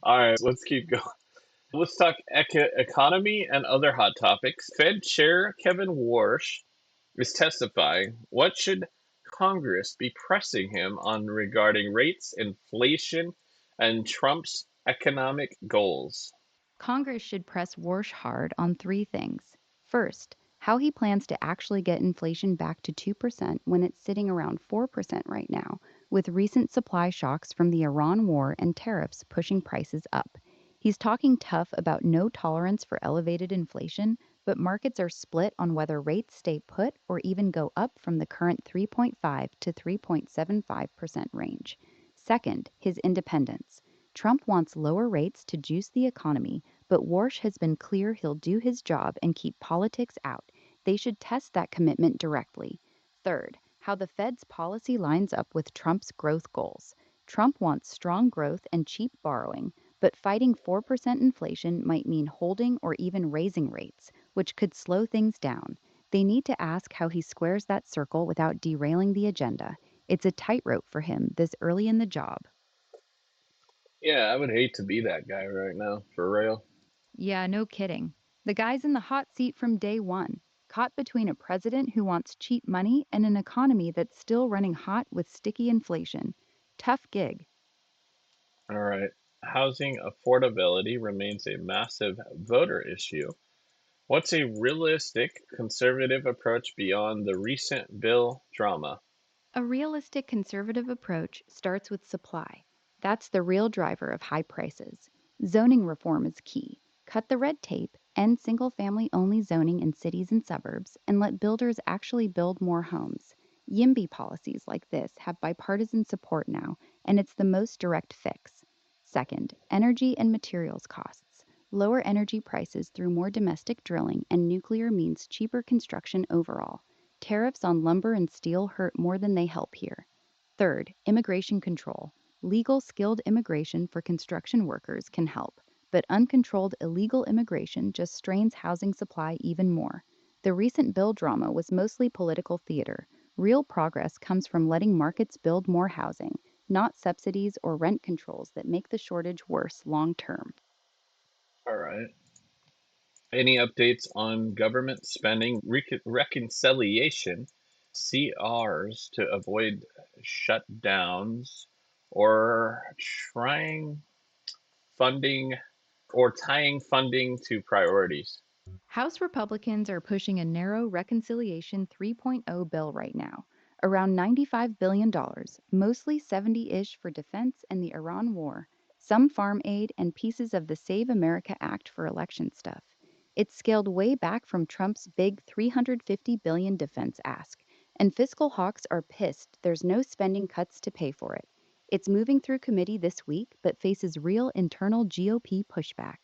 All right, let's keep going. Let's talk economy and other hot topics. Fed Chair Kevin Warsh is testifying. What should Congress be pressing him on regarding rates, inflation, and Trump's economic goals? Congress should press Warsh hard on three things. First, how he plans to actually get inflation back to 2% when it's sitting around 4% right now, with recent supply shocks from the Iran war and tariffs pushing prices up. He's talking tough about no tolerance for elevated inflation, but markets are split on whether rates stay put or even go up from the current 3.5 to 3.75% range. Second, his independence. Trump wants lower rates to juice the economy, but Warsh has been clear he'll do his job and keep politics out. They should test that commitment directly. Third, how the Fed's policy lines up with Trump's growth goals. Trump wants strong growth and cheap borrowing, but fighting 4% inflation might mean holding or even raising rates, which could slow things down. They need to ask how he squares that circle without derailing the agenda. It's a tightrope for him this early in the job. Yeah, I would hate to be that guy right now, for real. Yeah, no kidding. The guy's in the hot seat from day one, caught between a president who wants cheap money and an economy that's still running hot with sticky inflation. Tough gig. All right. Housing affordability remains a massive voter issue. What's a realistic conservative approach beyond the recent bill drama? A realistic conservative approach starts with supply. That's the real driver of high prices. Zoning reform is key. Cut the red tape, end single family only zoning in cities and suburbs, and let builders actually build more homes. YIMBY policies like this have bipartisan support now, and it's the most direct fix. Second, energy and materials costs. Lower energy prices through more domestic drilling and nuclear means cheaper construction overall. Tariffs on lumber and steel hurt more than they help here. Third, immigration control. Legal, skilled immigration for construction workers can help, but uncontrolled illegal immigration just strains housing supply even more. The recent bill drama was mostly political theater. Real progress comes from letting markets build more housing, not subsidies or rent controls that make the shortage worse long term. All right. Any updates on government spending reconciliation, CRs to avoid shutdowns, or trying funding or tying funding to priorities? House Republicans are pushing a narrow Reconciliation 3.0 bill right now, around $95 billion, mostly 70-ish for defense and the Iran war, some farm aid, and pieces of the Save America Act for election stuff. It's scaled way back from Trump's big $350 billion defense ask, and fiscal hawks are pissed there's no spending cuts to pay for it. It's moving through committee this week, but faces real internal GOP pushback.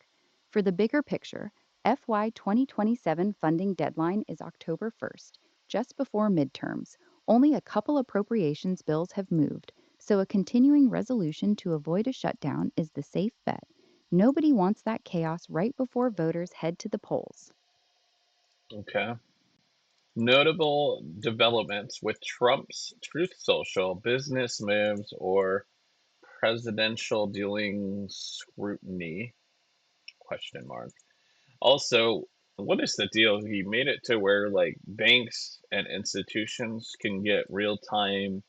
For the bigger picture, FY 2027 funding deadline is October 1st, just before midterms. Only a couple appropriations bills have moved, so a continuing resolution to avoid a shutdown is the safe bet. Nobody wants that chaos right before voters head to the polls. Okay. Notable developments with Trump's Truth Social, business moves, or presidential dealings scrutiny? Question mark. Also, what is the deal? He made it to where like banks and institutions can get real time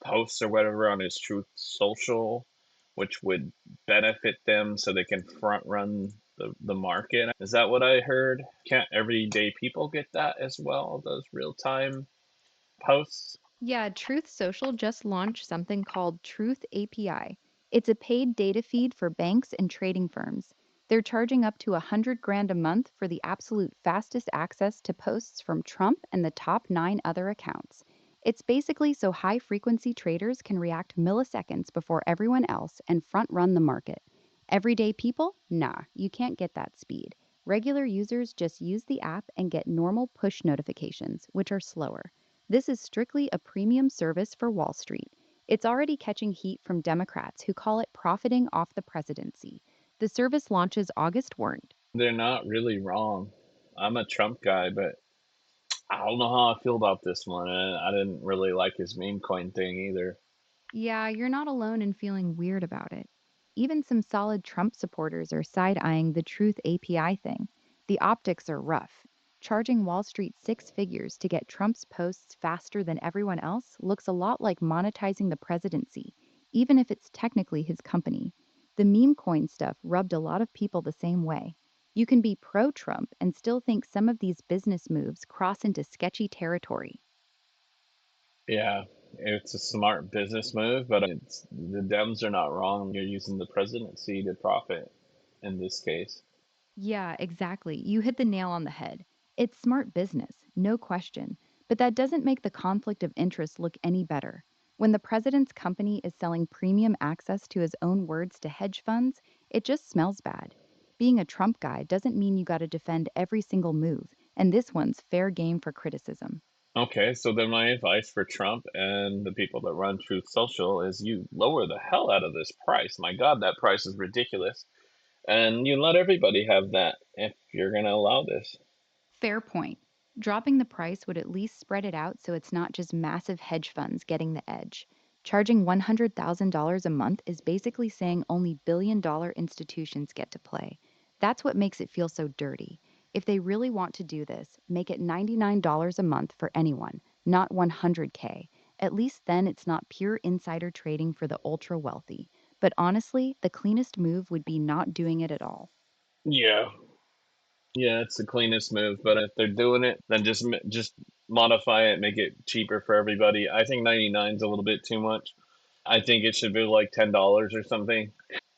posts or whatever on his Truth Social, which would benefit them so they can front run the market. Is that what I heard? Can't everyday people get that as well? Those real time posts? Yeah, Truth Social just launched something called Truth API. It's a paid data feed for banks and trading firms. They're charging up to 100 grand a month for the absolute fastest access to posts from Trump and the top 9 other accounts. It's basically so high frequency traders can react milliseconds before everyone else and front run the market. Everyday people? Nah, you can't get that speed. Regular users just use the app and get normal push notifications, which are slower. This is strictly a premium service for Wall Street. It's already catching heat from Democrats who call it profiting off the presidency. The service launches August 1st. They're not really wrong. I'm a Trump guy, but I don't know how I feel about this one. I didn't really like his meme coin thing either. Yeah, you're not alone in feeling weird about it. Even some solid Trump supporters are side eyeing the Truth API thing. The optics are rough. Charging Wall Street six figures to get Trump's posts faster than everyone else looks a lot like monetizing the presidency, even if it's technically his company. The meme coin stuff rubbed a lot of people the same way. You can be pro Trump and still think some of these business moves cross into sketchy territory. Yeah, it's a smart business move, but the Dems are not wrong. You're using the presidency to profit in this case. Yeah, exactly. You hit the nail on the head. It's smart business, no question. But that doesn't make the conflict of interest look any better. When the president's company is selling premium access to his own words to hedge funds, it just smells bad. Being a Trump guy doesn't mean you got to defend every single move, and this one's fair game for criticism. Okay, so then my advice for Trump and the people that run Truth Social is you lower the hell out of this price. My God, that price is ridiculous. And you let everybody have that if you're going to allow this. Fair point. Dropping the price would at least spread it out so it's not just massive hedge funds getting the edge. Charging $100,000 a month is basically saying only billion-dollar institutions get to play. That's what makes it feel so dirty. If they really want to do this, make it $99 a month for anyone, not 100K. At least then it's not pure insider trading for the ultra wealthy. But honestly, the cleanest move would be not doing it at all. Yeah, yeah, it's the cleanest move. But if they're doing it, then just modify it, make it cheaper for everybody. I think 99 is a little bit too much. I think it should be like $10 or something.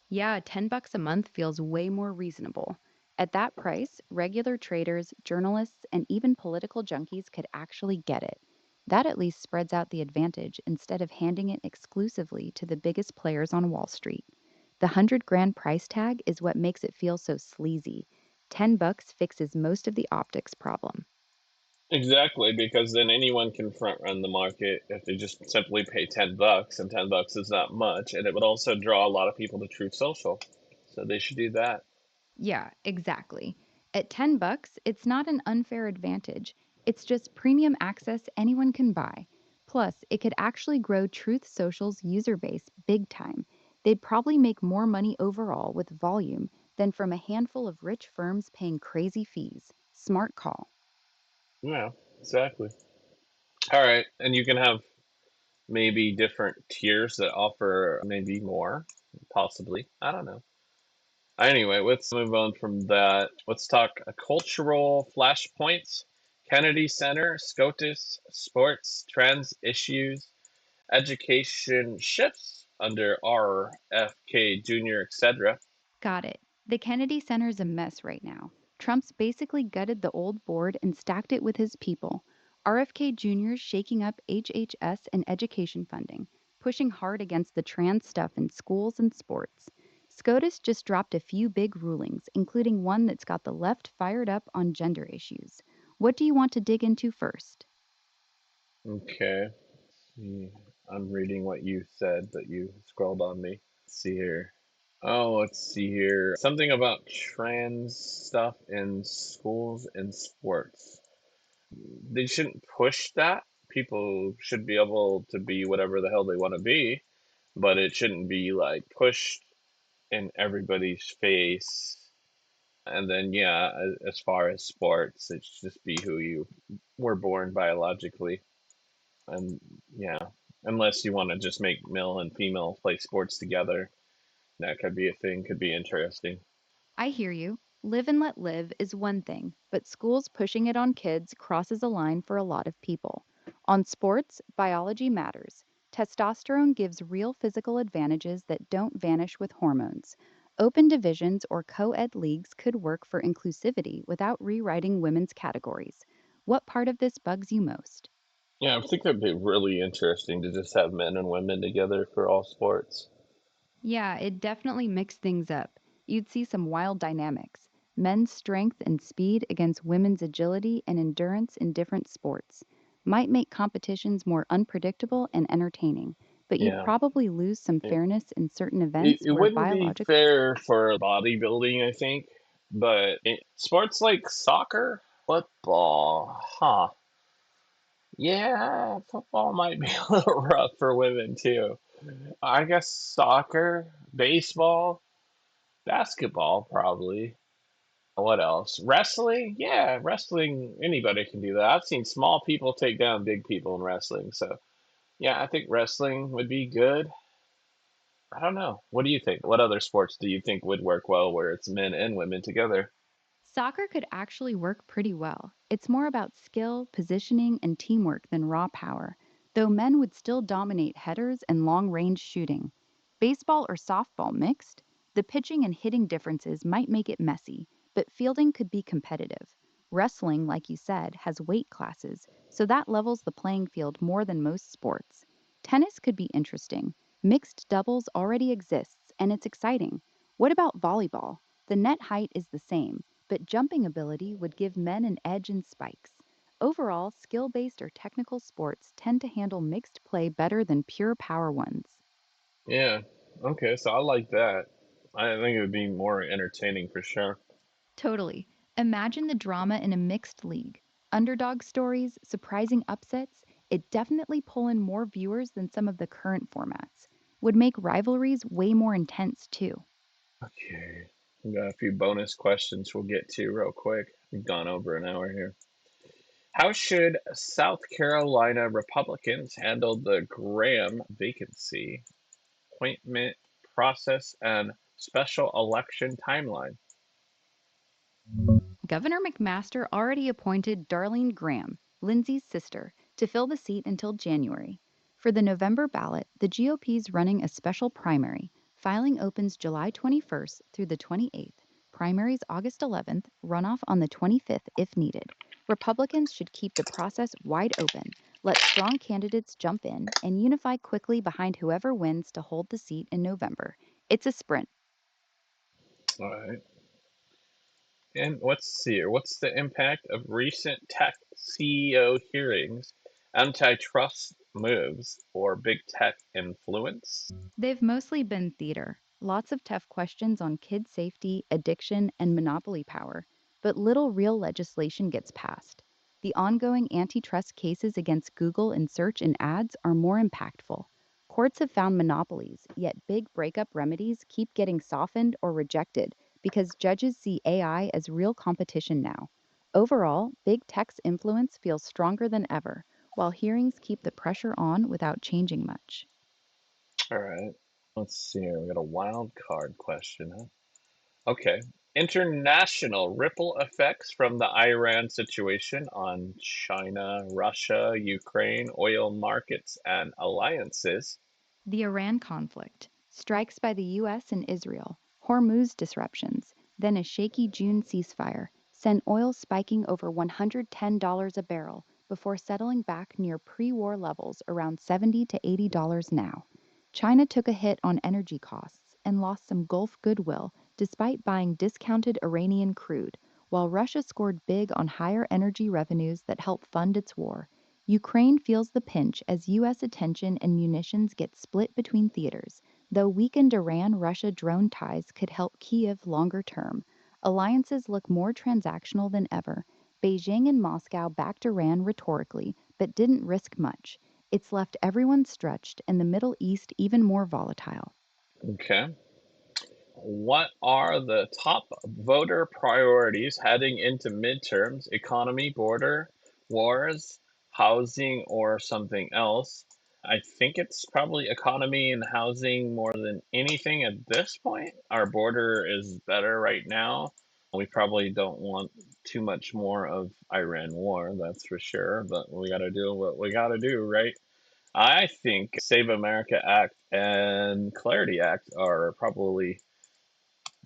Yeah, 10 bucks a month feels way more reasonable. At that price, regular traders, journalists, and even political junkies could actually get it. That at least spreads out the advantage instead of handing it exclusively to the biggest players on Wall Street. The 100 grand price tag is what makes it feel so sleazy. 10 bucks fixes most of the optics problem. Exactly, because then anyone can front run the market if they just simply pay $10, and $10 is not much, and it would also draw a lot of people to Truth Social. So they should do that. Yeah, exactly. At 10 bucks, it's not an unfair advantage. It's just premium access anyone can buy. Plus, it could actually grow Truth Social's user base big time. They'd probably make more money overall with volume than from a handful of rich firms paying crazy fees. Smart call. Yeah, exactly. All right, and you can have maybe different tiers that offer maybe more, possibly. I don't know. Anyway, let's move on from that. Let's talk cultural flashpoints. Kennedy Center, SCOTUS, sports, trends, issues, education shifts under RFK Jr., etc. Got it. The Kennedy Center's a mess right now. Trump's basically gutted the old board and stacked it with his people. RFK Jr.'s shaking up HHS and education funding, pushing hard against the trans stuff in schools and sports. SCOTUS just dropped a few big rulings, including one that's got the left fired up on gender issues. What do you want to dig into first? Okay. See, I'm reading what you said, but you scrolled on me. Let's see here. Oh, let's see here. Something about trans stuff in schools and sports. They shouldn't push that. People should be able to be whatever the hell they want to be, but it shouldn't be like pushed in everybody's face. And then, yeah, as far as sports, it should just be who you were born biologically. And yeah, unless you want to just make male and female play sports together, that could be a thing, could be interesting. I hear you. Live and let live is one thing, but schools pushing it on kids crosses a line for a lot of people. On sports, biology matters. Testosterone gives real physical advantages that don't vanish with hormones. Open divisions or co ed leagues could work for inclusivity without rewriting women's categories. What part of this bugs you most? Yeah, I think it'd be really interesting to just have men and women together for all sports. Yeah, it definitely mixed things up. You'd see some wild dynamics men's strength and speed against women's agility and endurance in different sports. Might make competitions more unpredictable and entertaining, but you'd Yeah. probably lose some It, fairness in certain it, events it where wouldn't be biological. fair for bodybuilding, I think, but sports like soccer, football, huh? Yeah, football might be a little rough for women too. I guess soccer, baseball, basketball, probably. What else? Wrestling? Yeah, wrestling, anybody can do that. I've seen small people take down big people in wrestling. So, yeah, I think wrestling would be good. I don't know. What do you think? What other sports do you think would work well where it's men and women together? Soccer could actually work pretty well. It's more about skill, positioning, and teamwork than raw power, though men would still dominate headers and long range shooting. Baseball or softball mixed, the pitching and hitting differences might make it messy, but fielding could be competitive. Wrestling, like you said, has weight classes, so that levels the playing field more than most sports. Tennis could be interesting. Mixed doubles already exists, and it's exciting. What about volleyball? The net height is the same, but jumping ability would give men an edge in spikes. Overall, skill based or technical sports tend to handle mixed play better than pure power ones. Yeah. Okay, so I like that. I think it would be more entertaining for sure. Totally. Imagine the drama in a mixed league. Underdog stories, surprising upsets, it definitely pull in more viewers than some of the current formats. Would make rivalries way more intense too. Okay. We got a few bonus questions we'll get to real quick. We've gone over an hour here. How should South Carolina Republicans handle the Graham vacancy, appointment process, and special election timeline? Governor McMaster already appointed Darlene Graham, Lindsay's sister, to fill the seat until January. For the November ballot, the GOP is running a special primary. Filing opens July 21st through the 28th, primaries August 11th, runoff on the 25th if needed. Republicans should keep the process wide open, let strong candidates jump in, and unify quickly behind whoever wins to hold the seat in November. It's a sprint. All right. And let's see here. What's the impact of recent tech CEO hearings, antitrust moves, or big tech influence? They've mostly been theater. Lots of tough questions on kid safety, addiction, and monopoly power, but little real legislation gets passed. The ongoing antitrust cases against Google in search and ads are more impactful. Courts have found monopolies, yet big breakup remedies keep getting softened or rejected because judges see AI as real competition now. Overall, big tech's influence feels stronger than ever, while hearings keep the pressure on without changing much. All right. Let's see here. We got a wild card question, huh? Okay. International ripple effects from the Iran situation on China, Russia, Ukraine, oil markets, and alliances. The Iran conflict, strikes by the US and Israel, Hormuz disruptions, then a shaky June ceasefire sent oil spiking over $110 a barrel before settling back near pre war levels around $70 to $80 now. China took a hit on energy costs and lost some Gulf goodwill despite buying discounted Iranian crude, while Russia scored big on higher energy revenues that help fund its war. Ukraine feels the pinch as U.S. attention and munitions get split between theaters, though weakened Iran Russia drone ties could help Kiev longer term. Alliances look more transactional than ever. Beijing and Moscow backed Iran rhetorically, but didn't risk much. It's left everyone stretched and the Middle East even more volatile. Okay. What are the top voter priorities heading into midterms? Economy, border, wars, housing, or something else? I think it's probably economy and housing more than anything at this point. Our border is better right now. We probably don't want too much more of Iran war, that's for sure, but we got to do what we got to do, right? I think Save America Act and Clarity Act are probably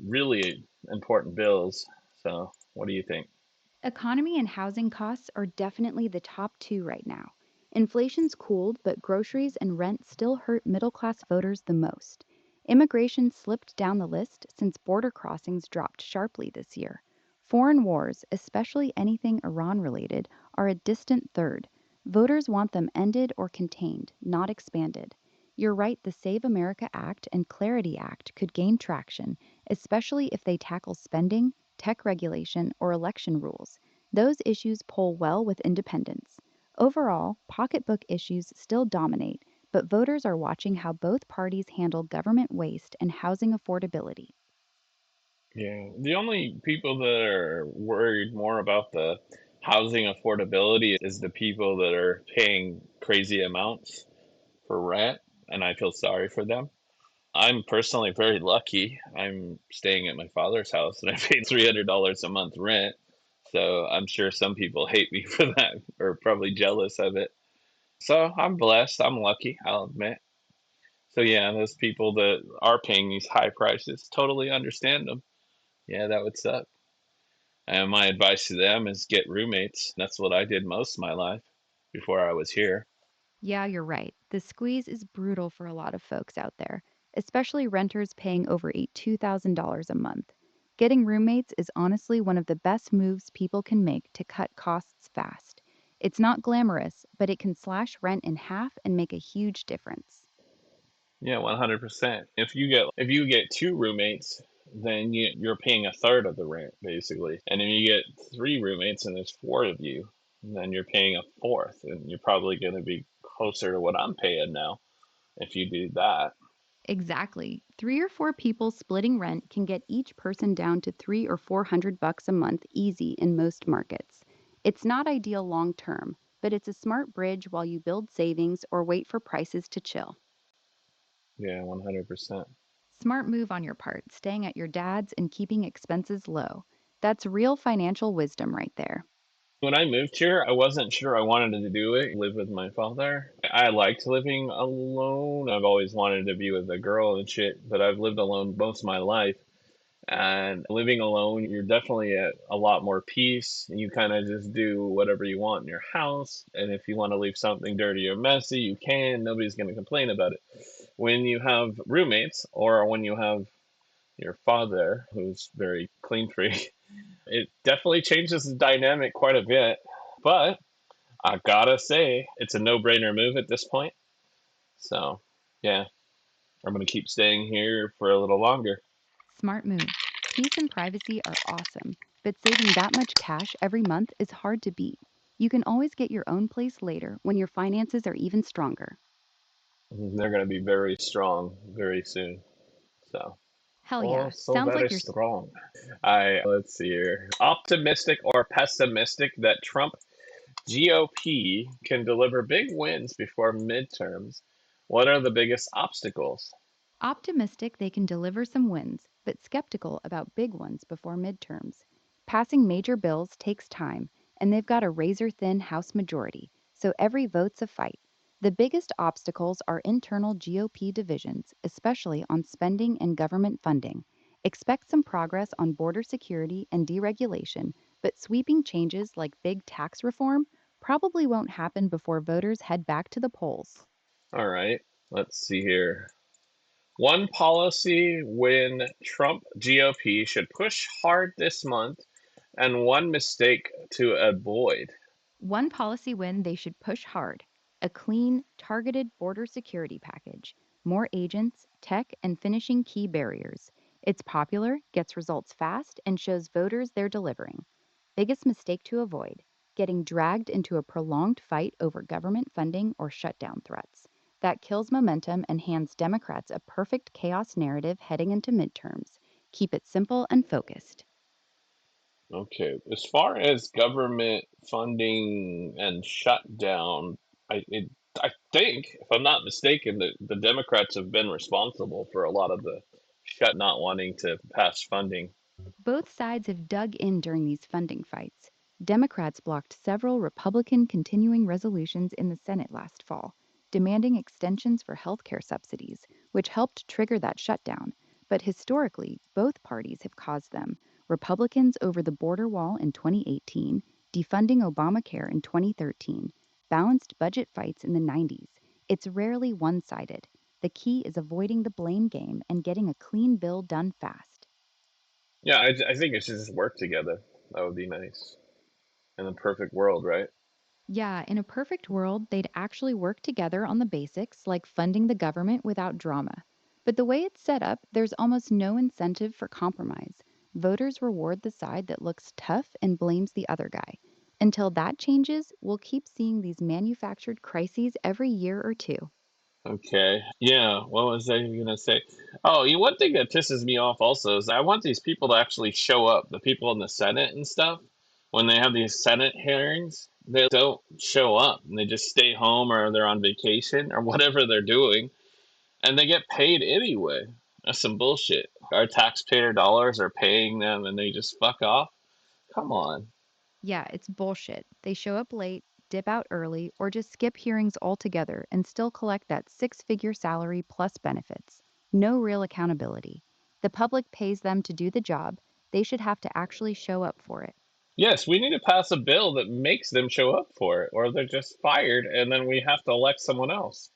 really important bills. So, what do you think? Economy and housing costs are definitely the top two right now. Inflation's cooled, but groceries and rent still hurt middle class voters the most. Immigration slipped down the list since border crossings dropped sharply this year. Foreign wars, especially anything Iran related, are a distant third. Voters want them ended or contained, not expanded. You're right, the Save America Act and Clarity Act could gain traction, especially if they tackle spending, tech regulation, or election rules. Those issues poll well with independents. Overall, pocketbook issues still dominate, but voters are watching how both parties handle government waste and housing affordability. Yeah, the only people that are worried more about the housing affordability is the people that are paying crazy amounts for rent, and I feel sorry for them. I'm personally very lucky. I'm staying at my father's house and I pay $300 a month rent. So I'm sure some people hate me for that or probably jealous of it. So I'm blessed. I'm lucky, I'll admit. So yeah, those people that are paying these high prices totally understand them. Yeah, that would suck. And my advice to them is get roommates. That's what I did most of my life before I was here. Yeah, you're right. The squeeze is brutal for a lot of folks out there, especially renters paying over $2,000 a month. Getting roommates is honestly one of the best moves people can make to cut costs fast. It's not glamorous, but it can slash rent in half and make a huge difference. Yeah, 100%. If you get two roommates, then you're paying a third of the rent basically. And if you get three roommates and there's four of you, then you're paying a fourth, and you're probably going to be closer to what I'm paying now if you do that. Exactly. 3 or 4 people splitting rent can get each person down to 3 or 400 bucks a month easy in most markets. It's not ideal long term, but it's a smart bridge while you build savings or wait for prices to chill. Yeah, 100%. Smart move on your part, staying at your dad's and keeping expenses low. That's real financial wisdom right there. When I moved here, I wasn't sure I wanted to do it, live with my father. I liked living alone. I've always wanted to be with a girl and shit, but I've lived alone most of my life. And living alone, you're definitely at a lot more peace. You kind of just do whatever you want in your house. And if you want to leave something dirty or messy, you can. Nobody's going to complain about it. When you have roommates or when you have your father, who's very clean free, it definitely changes the dynamic quite a bit. But I gotta say, it's a no brainer move at this point. So, yeah, I'm going to keep staying here for a little longer. Smart move. Peace and privacy are awesome, but saving that much cash every month is hard to beat. You can always get your own place later when your finances are even stronger. They're going to be very strong very soon. So, Hell oh, yeah. so Sounds very like you're strong. Let's see here. Optimistic or pessimistic that Trump GOP can deliver big wins before midterms? What are the biggest obstacles? optimistic they can deliver some wins, but skeptical about big ones before midterms. Passing major bills takes time, and they've got a razor thin House majority, so every vote's a fight. The biggest obstacles are internal GOP divisions, especially on spending and government funding. Expect some progress on border security and deregulation, but sweeping changes like big tax reform probably won't happen before voters head back to the polls. All right, let's see here. One policy win Trump GOP should push hard this month, and one mistake to avoid. One policy win they should push hard: a clean, targeted border security package, more agents, tech, and finishing key barriers. It's popular, gets results fast, and shows voters they're delivering. Biggest mistake to avoid: getting dragged into a prolonged fight over government funding or shutdown threats. That kills momentum and hands Democrats a perfect chaos narrative heading into midterms. Keep it simple and focused. Okay, as far as government funding and shutdown, I think, if I'm not mistaken, the Democrats have been responsible for a lot of the shut not wanting to pass funding. Both sides have dug in during these funding fights. Democrats blocked several Republican continuing resolutions in the Senate last fall. demanding extensions for healthcare subsidies, which helped trigger that shutdown. But historically, both parties have caused them. Republicans over the border wall in 2018, defunding Obamacare in 2013, balanced budget fights in the 90s. It's rarely one sided. The key is avoiding the blame game and getting a clean bill done fast. Yeah, I think it should just work together. That would be nice. In the perfect world, right? Yeah, in a perfect world, they'd actually work together on the basics, like funding the government without drama. But the way it's set up, there's almost no incentive for compromise. Voters reward the side that looks tough and blames the other guy. Until that changes, we'll keep seeing these manufactured crises every year or two. Okay. Yeah. What was I gonna say? Oh, one thing that pisses me off also is I want these people to actually show up. The people in the Senate and stuff, when they have these Senate hearings, they don't show up and they just stay home or they're on vacation or whatever they're doing, and they get paid anyway. That's some bullshit. Our taxpayer dollars are paying them, and they just fuck off. Come on. Yeah, it's bullshit. They show up late, dip out early, or just skip hearings altogether and still collect that six-figure salary plus benefits. No real accountability. The public pays them to do the job. They should have to actually show up for it. Yes, we need to pass a bill that makes them show up for it, or they're just fired, and then we have to elect someone else.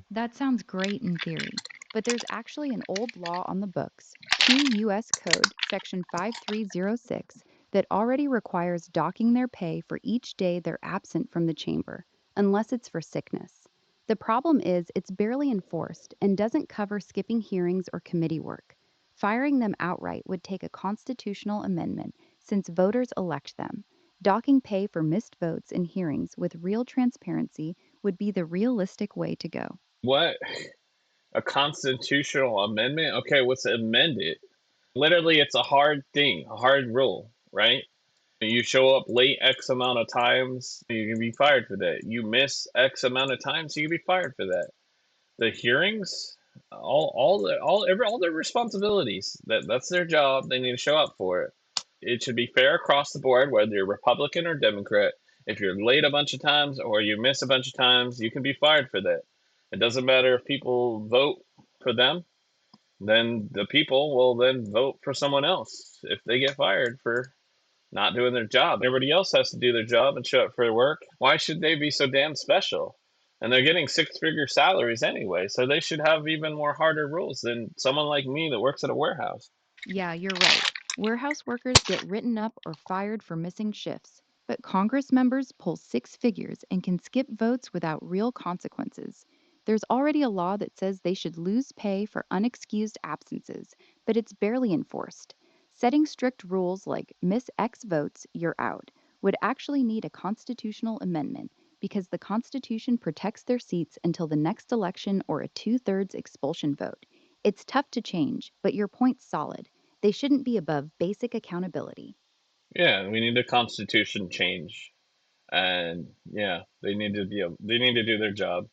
That sounds great in theory, but there's actually an old law on the books, 2 U.S. Code, Section 5306, that already requires docking their pay for each day they're absent from the chamber, unless it's for sickness. The problem is it's barely enforced and doesn't cover skipping hearings or committee work. Firing them outright would take a constitutional amendment since voters elect them. Docking pay for missed votes in hearings with real transparency would be the realistic way to go. What? A constitutional amendment? Okay, what's amended? Literally, it's a hard thing, a hard rule, right? You show up late X amount of times, you can be fired for that. You miss X amount of times, you can be fired for that. The hearings, all their responsibilities. That's their job. They need to show up for it. It should be fair across the board, whether you're Republican or Democrat. If you're late a bunch of times or you miss a bunch of times, you can be fired for that. It doesn't matter if people vote for them, then the people will then vote for someone else if they get fired for not doing their job. Everybody else has to do their job and show up for their work. Why should they be so damn special? And they're getting six-figure salaries anyway, so they should have even more harder rules than someone like me that works at a warehouse. Yeah, you're right. Warehouse workers get written up or fired for missing shifts, but Congress members pull six figures and can skip votes without real consequences. There's already a law that says they should lose pay for unexcused absences, but it's barely enforced. Setting strict rules like miss X votes, you're out would actually need a constitutional amendment because the Constitution protects their seats until the next election or a two-thirds expulsion vote. It's tough to change, but your point's solid. They shouldn't be above basic accountability. Yeah, we need a constitution change, and yeah, they need to do their job.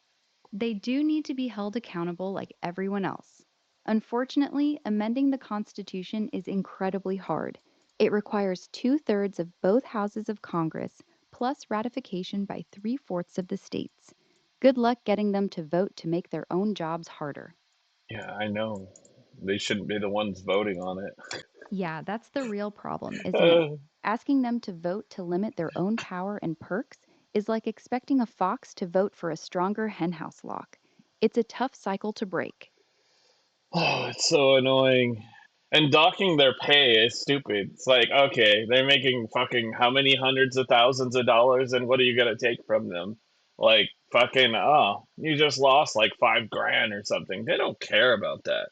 They do need to be held accountable like everyone else. Unfortunately, amending the Constitution is incredibly hard. It requires two-thirds of both houses of Congress, plus ratification by three-fourths of the states. Good luck getting them to vote to make their own jobs harder. Yeah, I know. They shouldn't be the ones voting on it. Yeah, that's the real problem, isn't it? Asking them to vote to limit their own power and perks is like expecting a fox to vote for a stronger henhouse lock. It's a tough cycle to break. Oh, it's so annoying. And docking their pay is stupid. It's like, okay, they're making fucking how many hundreds of thousands of dollars, and what are you gonna take from them? Like, fucking, oh, you just lost like 5 grand or something. They don't care about that.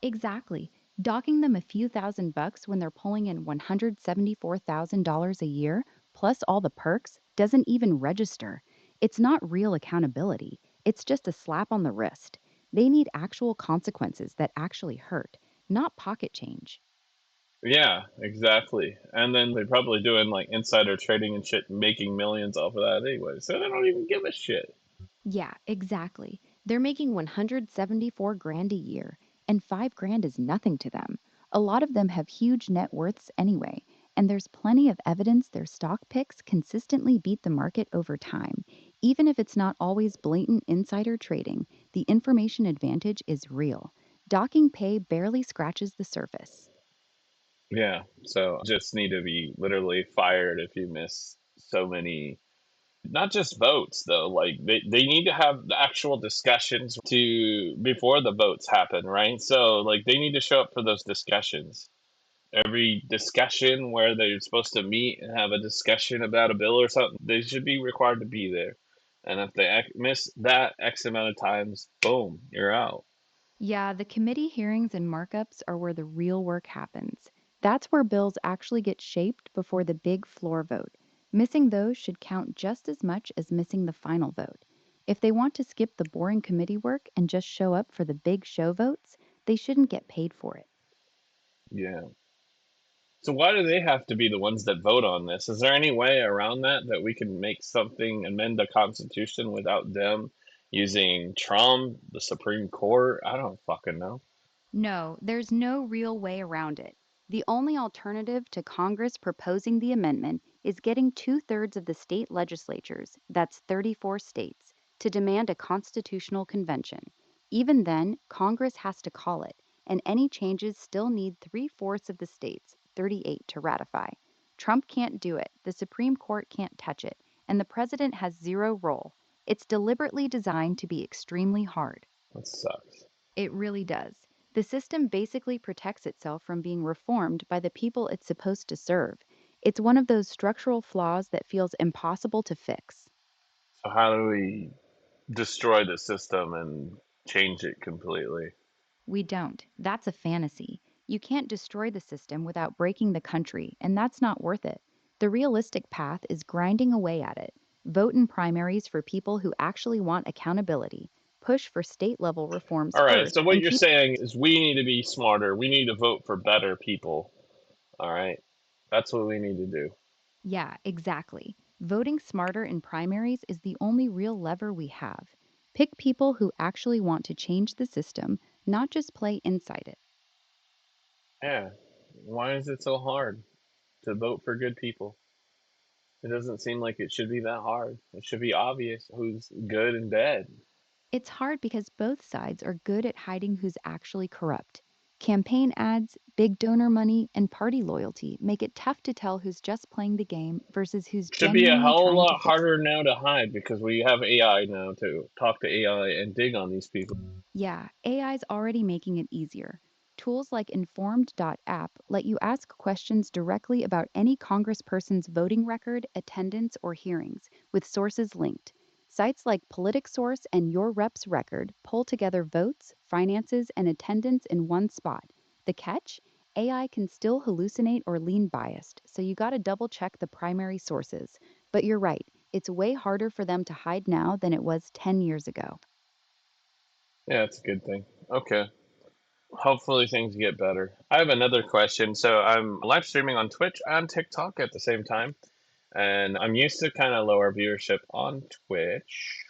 Exactly. Docking them a few thousand bucks when they're pulling in $174,000 a year, plus all the perks, doesn't even register. It's not real accountability. It's just a slap on the wrist. They need actual consequences that actually hurt, not pocket change. Yeah, exactly. And then they're probably doing like insider trading and shit, making millions off of that anyway. So they don't even give a shit. Yeah, exactly. They're making 174 grand a year, and 5 grand is nothing to them. A lot of them have huge net worths anyway, and there's plenty of evidence their stock picks consistently beat the market over time. Even if it's not always blatant insider trading, the information advantage is real. Docking pay barely scratches the surface. Yeah. So just need to be literally fired if you miss so many, not just votes though, like they need to have the actual discussions to before the votes happen, right? So like they need to show up for those discussions. Every discussion where they're supposed to meet and have a discussion about a bill or something, they should be required to be there. And if they miss that X amount of times, boom, you're out. Yeah, the committee hearings and markups are where the real work happens. That's where bills actually get shaped before the big floor vote. Missing those should count just as much as missing the final vote. If they want to skip the boring committee work and just show up for the big show votes, they shouldn't get paid for it. Yeah. So why do they have to be the ones that vote on this? Is there any way around that we can make something amend the Constitution without them using Trump, the Supreme Court? I don't fucking know. No, there's no real way around it. The only alternative to Congress proposing the amendment is getting 2/3 of the state legislatures, that's 34 states, to demand a constitutional convention. Even then, Congress has to call it, and any changes still need 3/4 of the states, 38, to ratify. Trump can't do it, the Supreme Court can't touch it, and the president has zero role. It's deliberately designed to be extremely hard. That sucks. It really does. The system basically protects itself from being reformed by the people it's supposed to serve. It's one of those structural flaws that feels impossible to fix. So how do we destroy the system and change it completely? We don't. That's a fantasy. You can't destroy the system without breaking the country, and that's not worth it. The realistic path is grinding away at it. Vote in primaries for people who actually want accountability. Push for state level reforms All right. first, So what and you're keep. saying is we need to be smarter. We need to vote for better people. All right. That's what we need to do. Yeah, exactly. Voting smarter in primaries is the only real lever we have. Pick people who actually want to change the system, not just play inside it. Yeah. Why is it so hard to vote for good people? It doesn't seem like it should be that hard. It should be obvious who's good and bad. It's hard because both sides are good at hiding who's actually corrupt. Campaign ads, big donor money, and party loyalty make it tough to tell who's just playing the game versus who's Should be a genuinely whole trying to lot fix. harder now to hide because we have AI now to talk to AI and dig on these people. Yeah, AI's already making it easier. Tools like Informed.app let you ask questions directly about any congressperson's voting record, attendance, or hearings, with sources linked. Sites like PoliticSource and Your Rep's Record pull together votes, finances, and attendance in one spot. The catch? AI can still hallucinate or lean biased, so you gotta double check the primary sources. But you're right, it's way harder for them to hide now than it was 10 years ago. Yeah, it's a good thing. Okay. Hopefully things get better. I have another question. So I'm live streaming on Twitch and TikTok at the same time. And I'm used to kind of lower viewership on Twitch.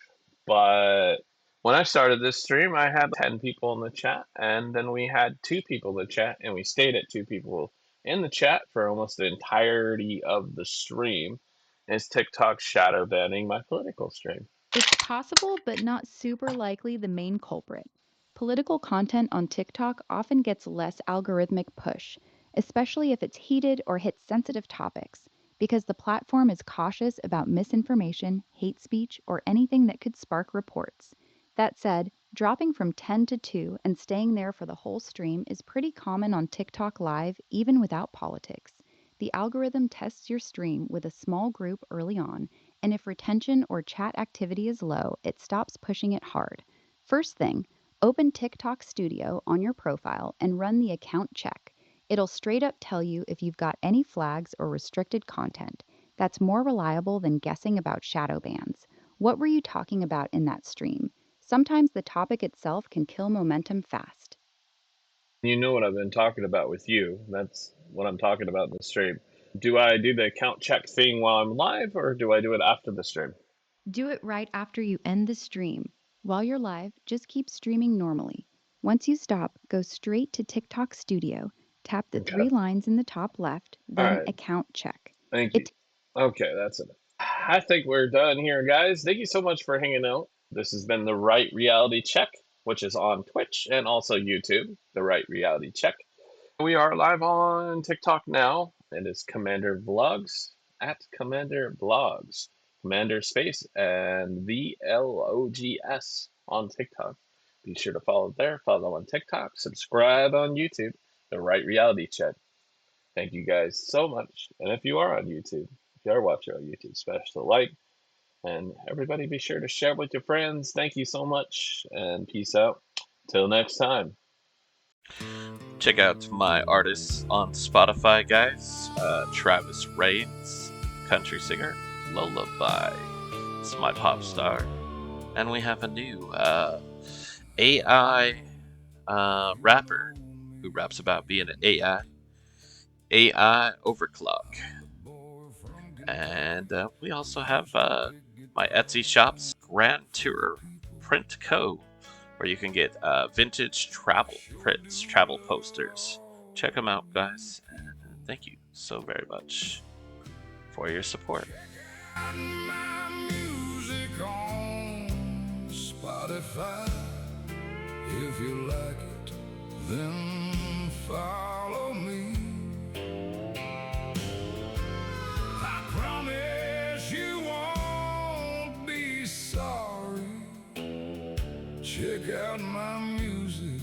But when I started this stream, I had 10 people in the chat. And then we had two people in the chat. And we stayed at two people in the chat for almost the entirety of the stream. Is TikTok shadow banning my political stream? It's possible, but not super likely the main culprit. Political content on TikTok often gets less algorithmic push, especially if it's heated or hits sensitive topics, because the platform is cautious about misinformation, hate speech, or anything that could spark reports. That said, dropping from 10 to 2 and staying there for the whole stream is pretty common on TikTok Live, even without politics. The algorithm tests your stream with a small group early on, and if retention or chat activity is low, it stops pushing it hard. First thing, open TikTok Studio on your profile and run the account check. It'll straight up tell you if you've got any flags or restricted content. That's more reliable than guessing about shadow bans. What were you talking about in that stream? Sometimes the topic itself can kill momentum fast. You know what I've been talking about with you. That's what I'm talking about in the stream. Do I do the account check thing while I'm live or do I do it after the stream? Do it right after you end the stream. While you're live, just keep streaming normally. Once you stop, go straight to TikTok Studio, tap the Okay. three lines in the top left, All then right. Account Check. Thank you. It Okay, that's it. I think we're done here, guys. Thank you so much for hanging out. This has been the Right Reality Check, which is on Twitch and also YouTube. The Right Reality Check. We are live on TikTok now. It is Commander Vlogs at Commander Vlogs. Commander Space and VLOGS on TikTok. Be sure to follow there, follow on TikTok, subscribe on YouTube. The Right Reality Check. Thank you guys so much. And if you are on YouTube, if you are watching on YouTube, smash the like. And everybody be sure to share with your friends. Thank you so much and peace out. Till next time. Check out my artists on Spotify, guys. Travis Reigns, country singer, Lullaby. It's my pop star. And we have a new AI rapper who raps about being an AI overclock. And we also have my Etsy shop's Grand Tour Print Co., where you can get vintage travel prints, travel posters. Check them out, guys. And thank you so very much for your support. My music on Spotify. If you like it, then follow me. I promise you won't be sorry. Check out my music